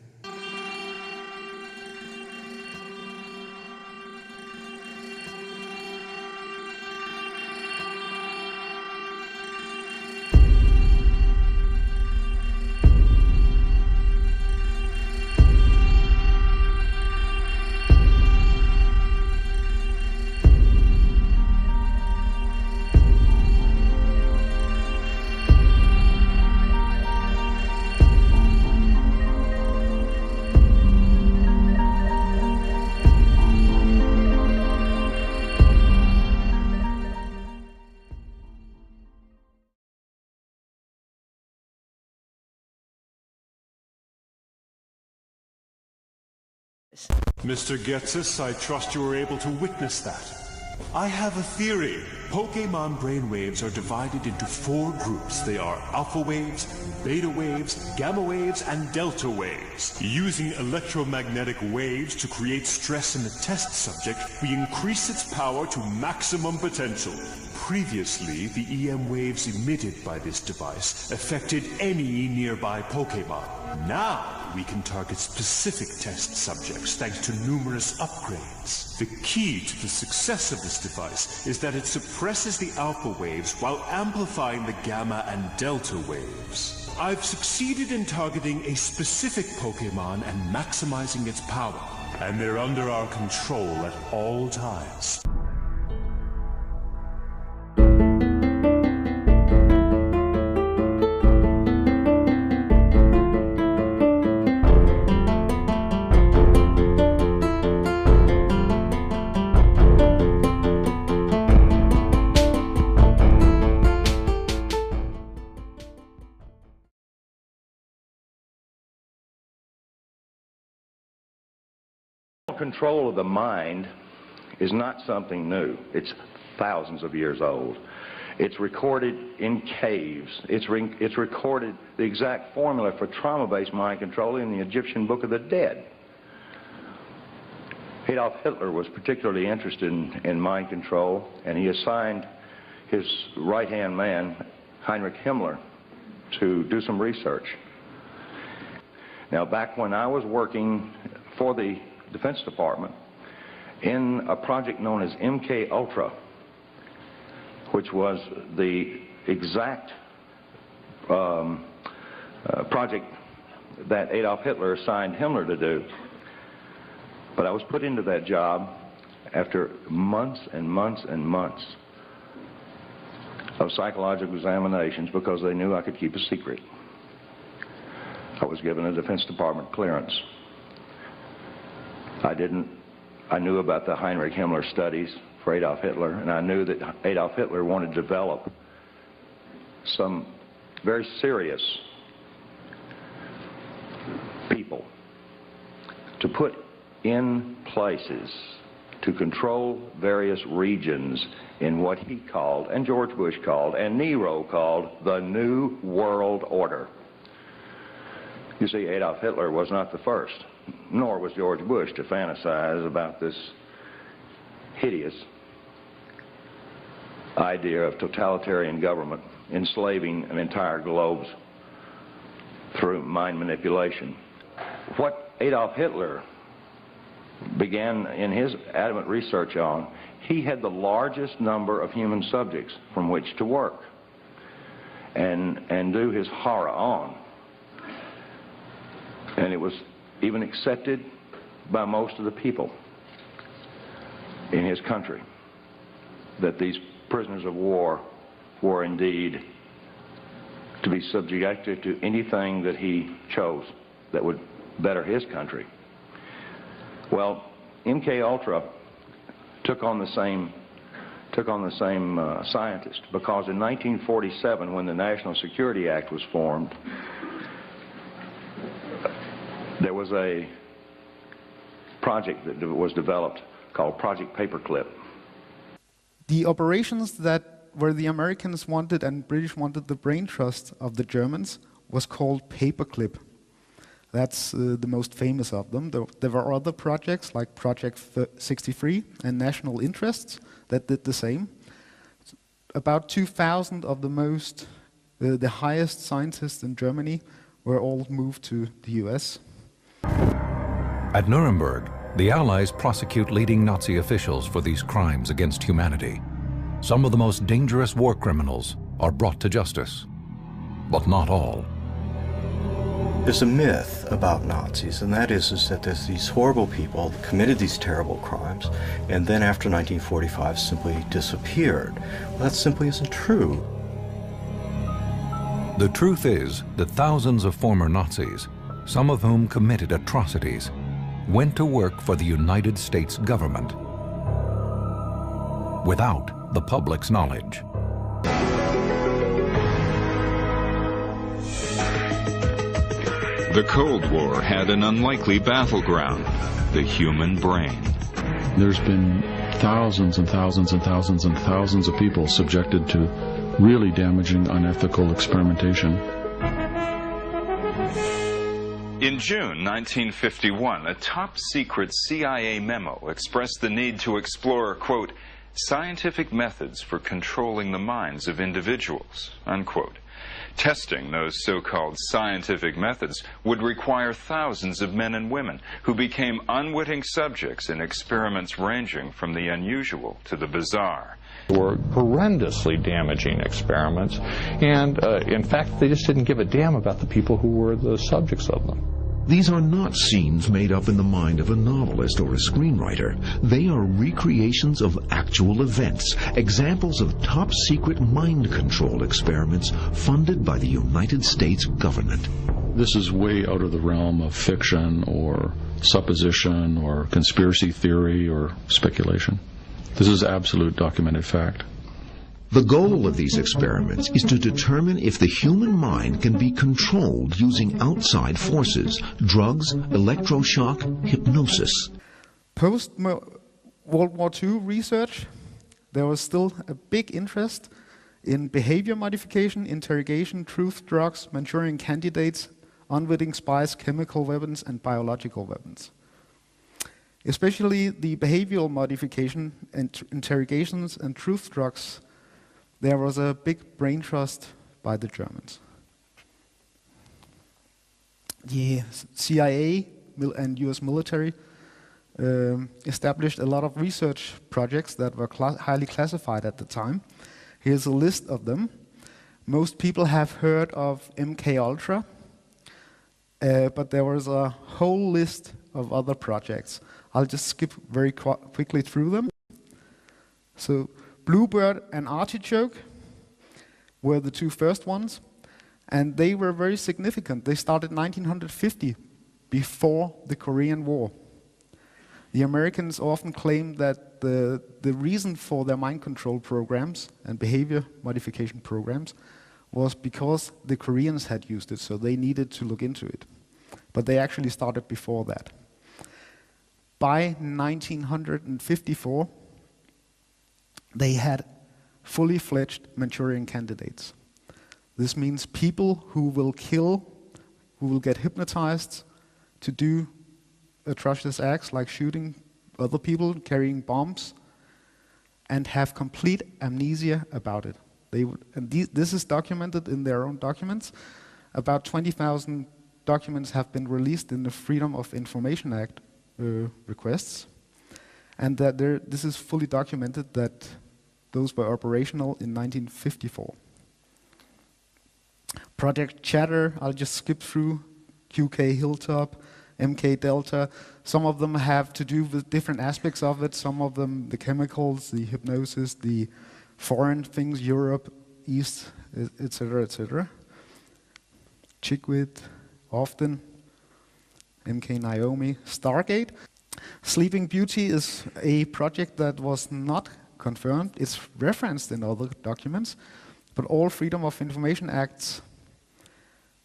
Mr. Getsis, I trust you were able to witness that. I have a theory. Pokemon brainwaves are divided into 4 groups. They are alpha waves, beta waves, gamma waves, and delta waves. Using electromagnetic waves to create stress in the test subject, we increase its power to maximum potential. Previously, the EM waves emitted by this device affected any nearby Pokemon. Now, we can target specific test subjects thanks to numerous upgrades. The key to the success of this device is that it suppresses the alpha waves while amplifying the gamma and delta waves. I've succeeded in targeting a specific Pokemon and maximizing its power, and they're under our control at all times. Control of the mind is not something new. It's thousands of years old. It's recorded in caves. It's recorded the exact formula for trauma-based mind control in the Egyptian Book of the Dead. Adolf Hitler was particularly interested in mind control, and he assigned his right-hand man, Heinrich Himmler, to do some research. Now, back when I was working for the Defense Department in a project known as MK Ultra, which was the exact project that Adolf Hitler assigned Himmler to do. But I was put into that job after months and months and months of psychological examinations because they knew I could keep a secret. I was given a Defense Department clearance. I knew about the Heinrich Himmler studies for Adolf Hitler, and I knew that Adolf Hitler wanted to develop some very serious people to put in places to control various regions in what he called, and George Bush called, and Nero called, the New World Order. You see, Adolf Hitler was not the first, nor was George Bush, to fantasize about this hideous idea of totalitarian government enslaving an entire globe through mind manipulation. What Adolf Hitler began in his adamant research on, he had the largest number of human subjects from which to work and do his horror on. And it was even accepted by most of the people in his country. that these prisoners of war were indeed to be subjected to anything that he chose that would better his country. Well, MK Ultra took on the same scientist, because in 1947, when the National Security Act was formed, there was a project that was developed called Project Paperclip. The operations that where the Americans wanted and British wanted the brain trust of the Germans was called Paperclip. That's the most famous of them. There were other projects like Project 63 and National Interests that did the same. About 2,000 of the highest scientists in Germany were all moved to the US. At Nuremberg, the Allies prosecute leading Nazi officials for these crimes against humanity. Some of the most dangerous war criminals are brought to justice, but not all. There's a myth about Nazis, and that is that there's these horrible people that committed these terrible crimes, and then after 1945 simply disappeared. Well, that simply isn't true. The truth is that thousands of former Nazis, some of whom committed atrocities, went to work for the United States government without the public's knowledge. The Cold War had an unlikely battleground, the human brain. There's been thousands and thousands and thousands and thousands of people subjected to really damaging, unethical experimentation. In June 1951, a top-secret CIA memo expressed the need to explore, quote, scientific methods for controlling the minds of individuals, unquote. Testing those so-called scientific methods would require thousands of men and women who became unwitting subjects in experiments ranging from the unusual to the bizarre. Were horrendously damaging experiments, and in fact they just didn't give a damn about the people who were the subjects of them. These are not scenes made up in the mind of a novelist or a screenwriter. They are recreations of actual events, examples of top-secret mind control experiments funded by the United States government. This is way out of the realm of fiction or supposition or conspiracy theory or speculation. This is absolute documented fact. The goal of these experiments is to determine if the human mind can be controlled using outside forces, drugs, electroshock, hypnosis. Post-World War II research, there was still a big interest in behavior modification, interrogation, truth drugs, Manchurian candidates, unwitting spies, chemical weapons, and biological weapons. Especially the behavioral modification and interrogations and truth drugs, there was a big brain trust by the Germans. The CIA and US military established a lot of research projects that were highly classified at the time. Here's a list of them. Most people have heard of MK Ultra, but there was a whole list of other projects. I'll just skip very quickly through them. So, Bluebird and Artichoke were the two first ones, and they were very significant. They started 1950, before the Korean War. The Americans often claim that the reason for their mind control programs and behavior modification programs was because the Koreans had used it, so they needed to look into it. But they actually started before that. By 1954, they had fully fledged Manchurian candidates. This means people who will kill, who will get hypnotized to do atrocious acts like shooting other people, carrying bombs, and have complete amnesia about it. This is documented in their own documents. About 20,000 documents have been released in the Freedom of Information Act requests, and that this is fully documented that those were operational in 1954. Project Chatter, I'll just skip through. QK Hilltop, MK Delta. Some of them have to do with different aspects of it. Some of them, the chemicals, the hypnosis, the foreign things, Europe, East, etc., etc. Chickwit, often, MK Naomi, Stargate. Sleeping Beauty is a project that was not confirmed. It's referenced in other documents, but all Freedom of Information Acts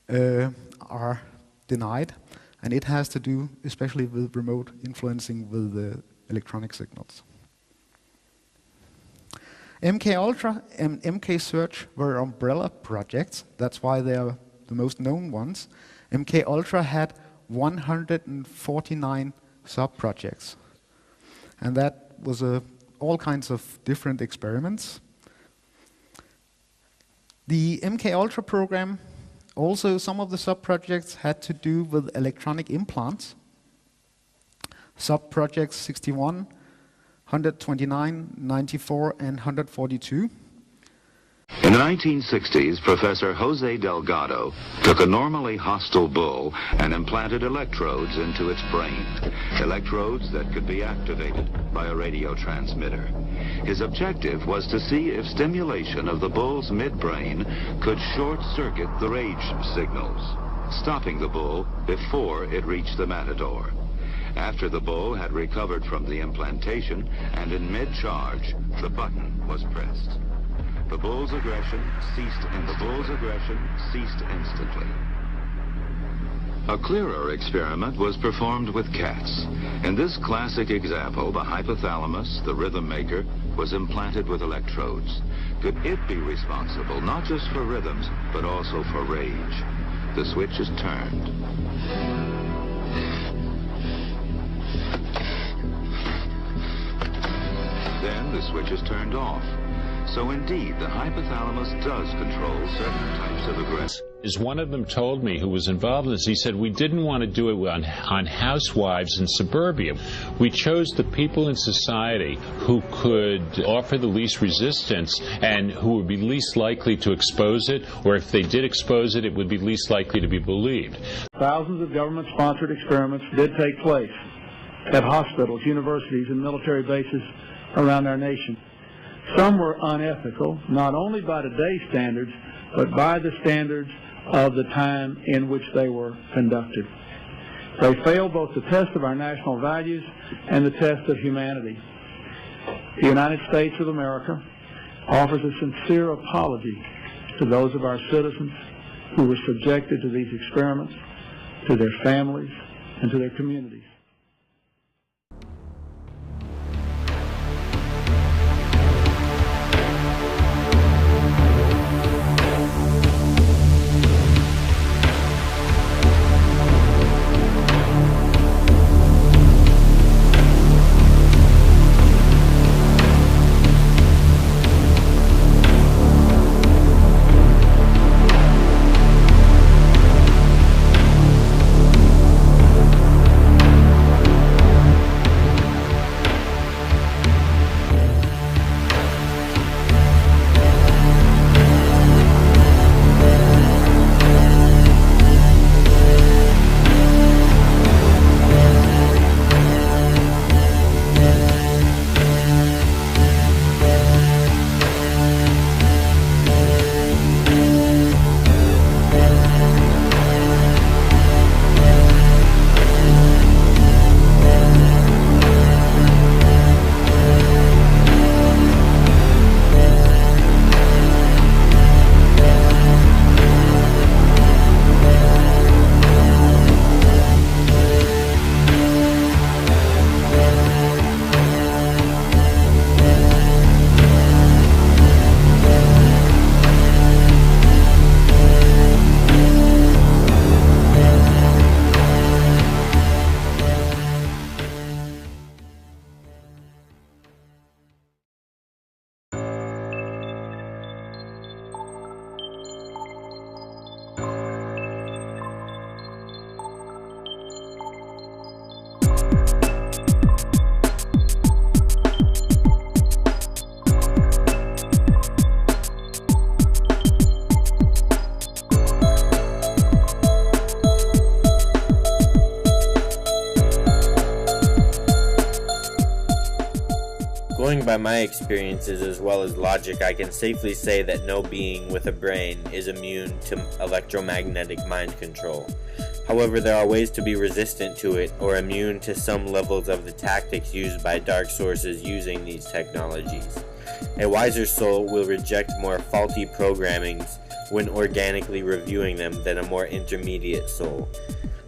are denied, and it has to do especially with remote influencing with the electronic signals. MK Ultra and MK Search were umbrella projects. That's why they are the most known ones. MK Ultra had 149 sub-projects, and that was all kinds of different experiments. The MK Ultra program, also some of the sub-projects had to do with electronic implants. Sub-projects 61, 129, 94, and 142. In the 1960s, Professor Jose Delgado took a normally hostile bull and implanted electrodes into its brain, electrodes that could be activated by a radio transmitter. His objective was to see if stimulation of the bull's midbrain could short-circuit the rage signals, stopping the bull before it reached the matador. After the bull had recovered from the implantation and in mid-charge, the button was pressed. The bull's aggression ceased instantly. A clearer experiment was performed with cats. In this classic example, the hypothalamus, the rhythm maker, was implanted with electrodes. Could it be responsible not just for rhythms, but also for rage? The switch is turned. Then the switch is turned off. So indeed, the hypothalamus does control certain types of aggression. As one of them told me, who was involved in this, he said, we didn't want to do it on housewives in suburbia. We chose the people in society who could offer the least resistance and who would be least likely to expose it, or if they did expose it, it would be least likely to be believed. Thousands of government-sponsored experiments did take place at hospitals, universities, and military bases around our nation. Some were unethical, not only by today's standards, but by the standards of the time in which they were conducted. They failed both the test of our national values and the test of humanity. The United States of America offers a sincere apology to those of our citizens who were subjected to these experiments, to their families, and to their communities. Going by my experiences as well as logic, I can safely say that no being with a brain is immune to electromagnetic mind control. However, there are ways to be resistant to it or immune to some levels of the tactics used by dark sources using these technologies. A wiser soul will reject more faulty programmings when organically reviewing them than a more intermediate soul.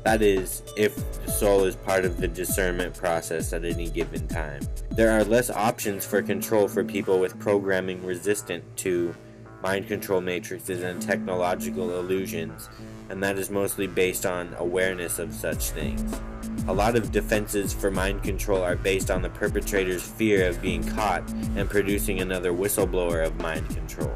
That is, if the soul is part of the discernment process at any given time. There are less options for control for people with programming resistant to mind control matrices and technological illusions, and that is mostly based on awareness of such things. A lot of defenses for mind control are based on the perpetrator's fear of being caught and producing another whistleblower of mind control.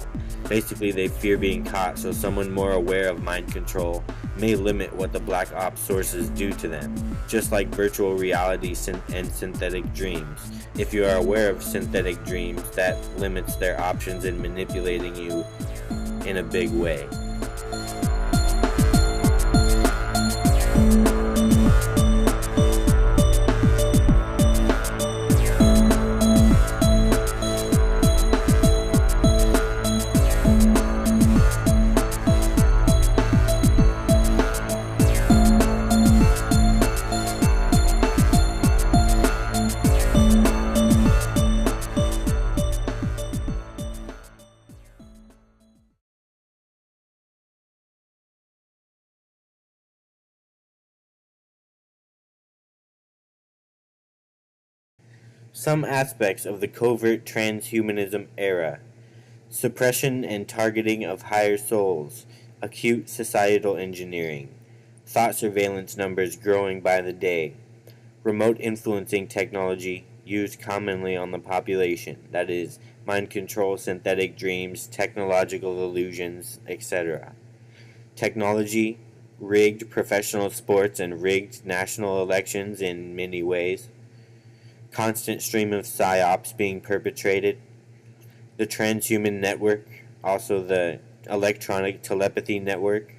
Basically, they fear being caught, so someone more aware of mind control may limit what the black ops sources do to them, just like virtual reality and synthetic dreams. If you are aware of synthetic dreams, that limits their options in manipulating you in a big way. Some aspects of the covert transhumanism era: suppression and targeting of higher souls, acute societal engineering, thought surveillance numbers growing by the day, remote influencing technology used commonly on the population, that is, mind control, synthetic dreams, technological illusions, etc. Technology, rigged professional sports and rigged national elections in many ways. Constant stream of psyops being perpetrated. The transhuman network, also the electronic telepathy network.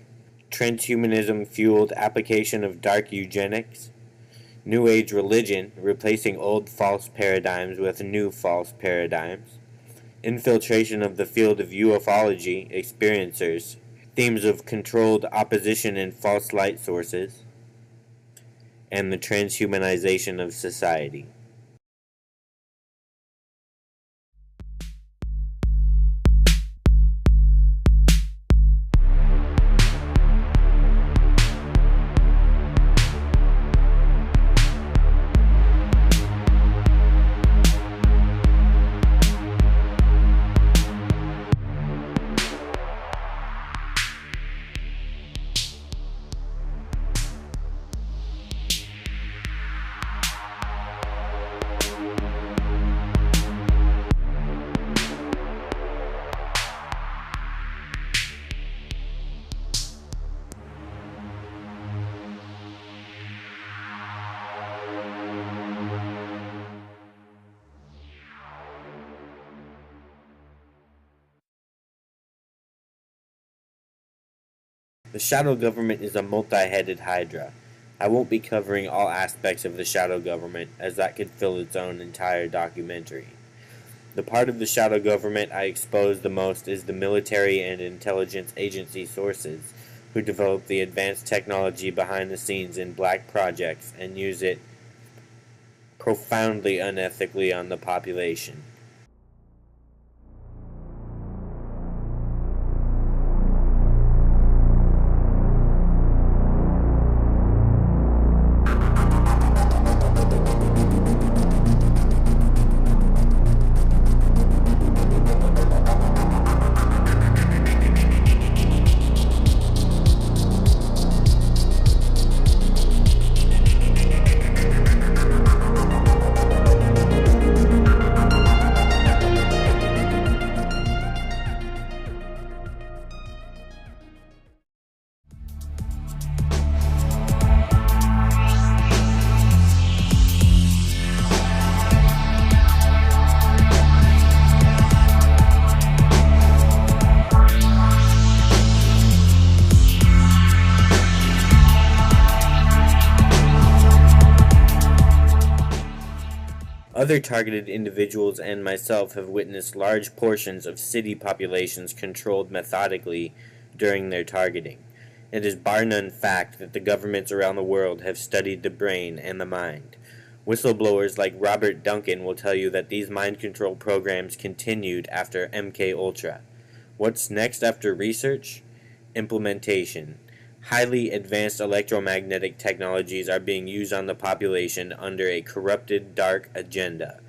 Transhumanism fueled application of dark eugenics. New Age religion, replacing old false paradigms with new false paradigms. Infiltration of the field of ufology, experiencers. Themes of controlled opposition and false light sources. And the transhumanization of society. The shadow government is a multi-headed hydra. I won't be covering all aspects of the shadow government, as that could fill its own entire documentary. The part of the shadow government I expose the most is the military and intelligence agency sources, who develop the advanced technology behind the scenes in black projects and use it profoundly unethically on the population. Other targeted individuals and myself have witnessed large portions of city populations controlled methodically during their targeting. It is bar none fact that the governments around the world have studied the brain and the mind. Whistleblowers like Robert Duncan will tell you that these mind control programs continued after MK Ultra. What's next after research? Implementation. Highly advanced electromagnetic technologies are being used on the population under a corrupted dark agenda.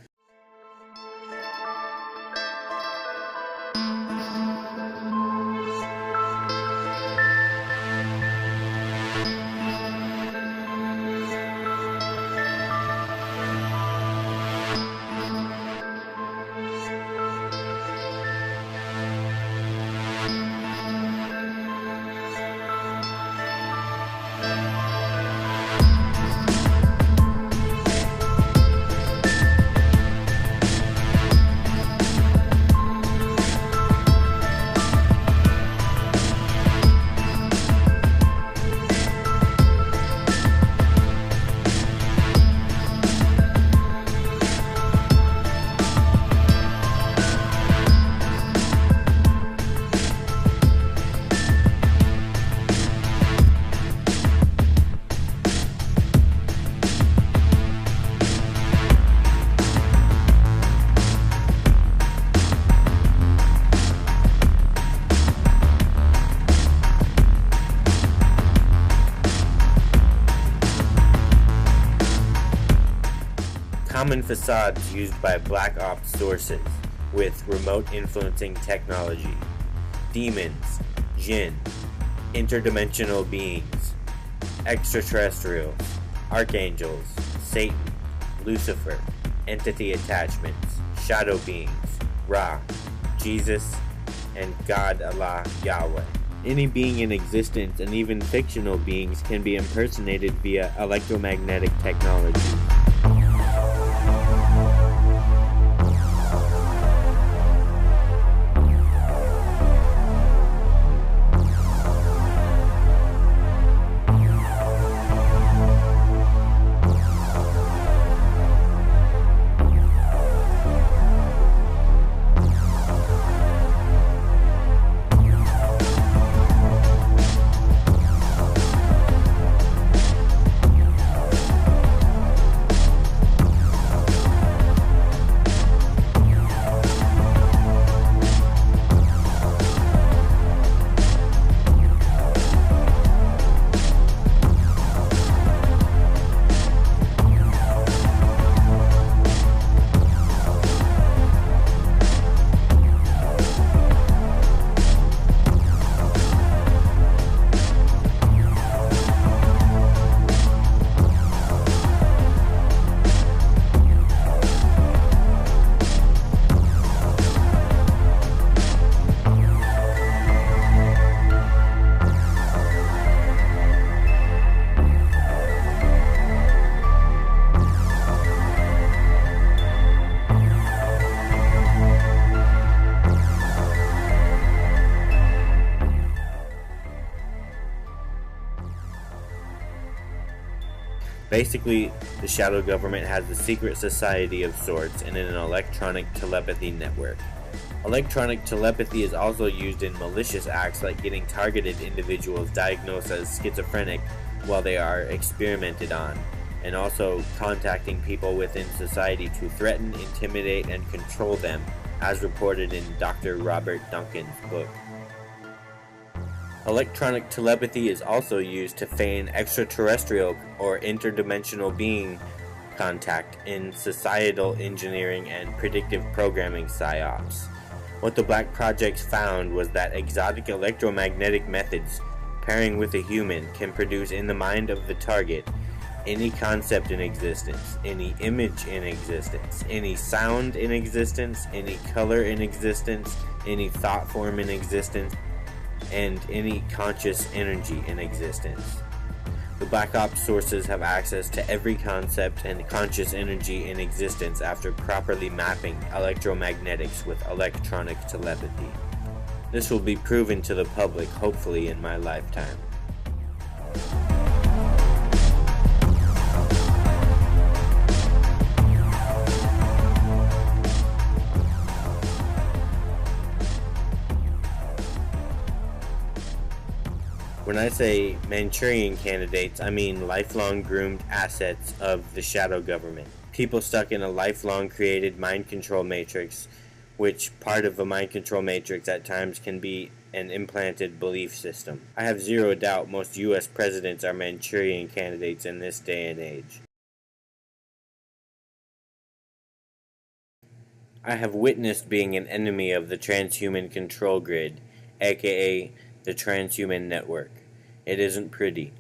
Common facades used by black ops sources with remote influencing technology. Demons, jinn, interdimensional beings, extraterrestrials, archangels, Satan, Lucifer, entity attachments, shadow beings, Ra, Jesus, and God Allah Yahweh. Any being in existence and even fictional beings can be impersonated via electromagnetic technology. Basically, the shadow government has a secret society of sorts and an electronic telepathy network. Electronic telepathy is also used in malicious acts like getting targeted individuals diagnosed as schizophrenic while they are experimented on, and also contacting people within society to threaten, intimidate, and control them, as reported in Dr. Robert Duncan's book. Electronic telepathy is also used to feign extraterrestrial or interdimensional being contact in societal engineering and predictive programming psyops. What the Black Projects found was that exotic electromagnetic methods pairing with a human can produce in the mind of the target any concept in existence, any image in existence, any sound in existence, any color in existence, any thought form in existence, and any conscious energy in existence. The Black Ops sources have access to every concept and conscious energy in existence after properly mapping electromagnetics with electronic telepathy. This will be proven to the public hopefully in my lifetime. When I say Manchurian candidates, I mean lifelong groomed assets of the shadow government. People stuck in a lifelong created mind control matrix, which part of a mind control matrix at times can be an implanted belief system. I have zero doubt most U.S. presidents are Manchurian candidates in this day and age. I have witnessed being an enemy of the transhuman control grid, aka the transhuman network. It isn't pretty.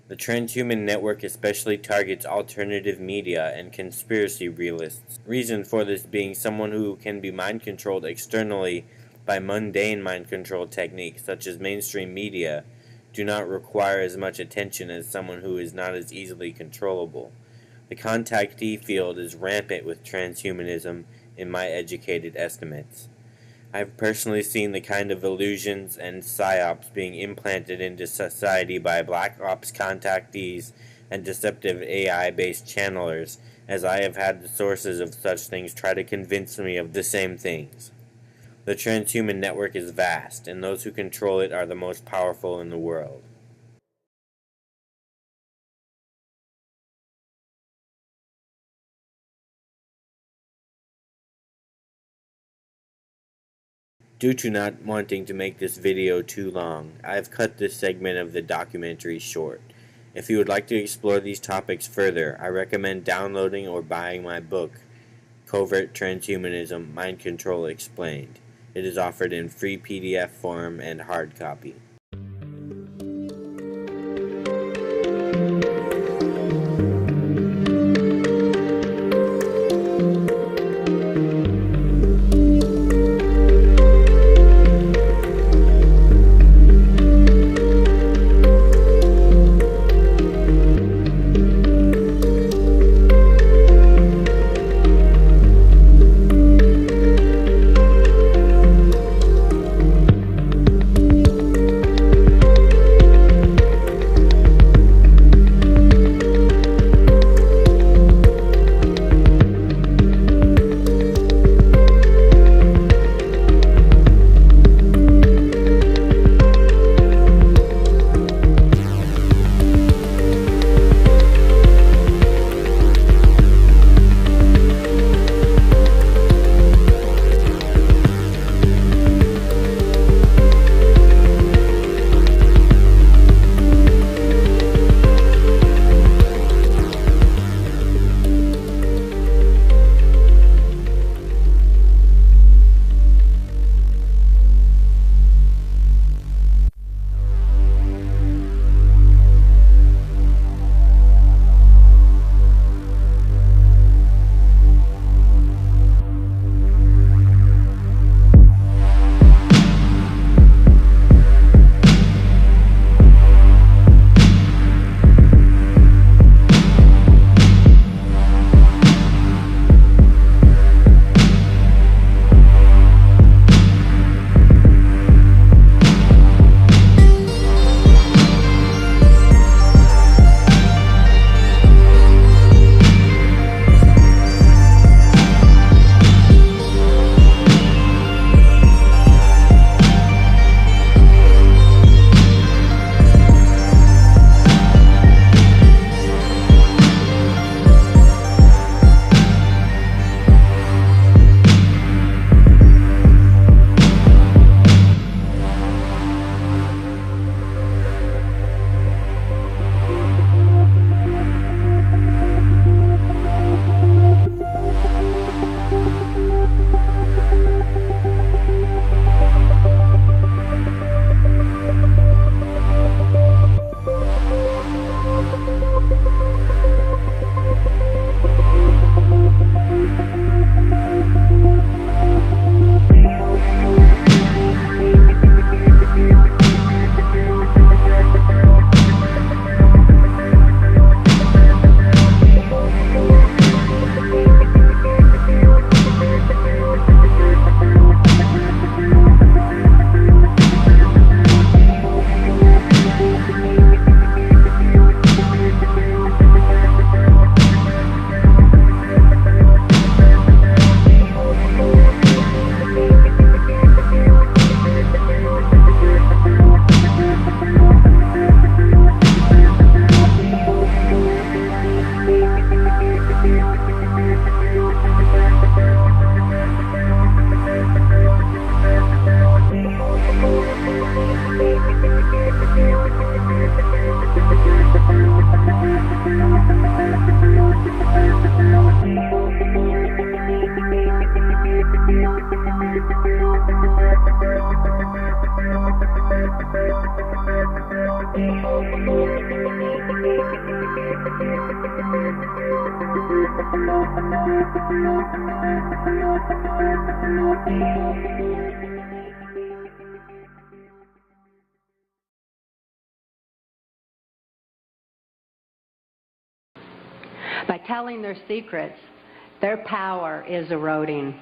The transhuman network especially targets alternative media and conspiracy realists. Reason for this being someone who can be mind controlled externally by mundane mind control techniques such as mainstream media do not require as much attention as someone who is not as easily controllable. The contactee field is rampant with transhumanism in my educated estimates. I have personally seen the kind of illusions and psyops being implanted into society by black ops contactees and deceptive AI-based channelers, as I have had the sources of such things try to convince me of the same things. The transhuman network is vast, and those who control it are the most powerful in the world. Due to not wanting to make this video too long, I have cut this segment of the documentary short. If you would like to explore these topics further, I recommend downloading or buying my book, Covert Transhumanism, Mind Control Explained. It is offered in free PDF form and hard copy. By telling their secrets, their power is eroding.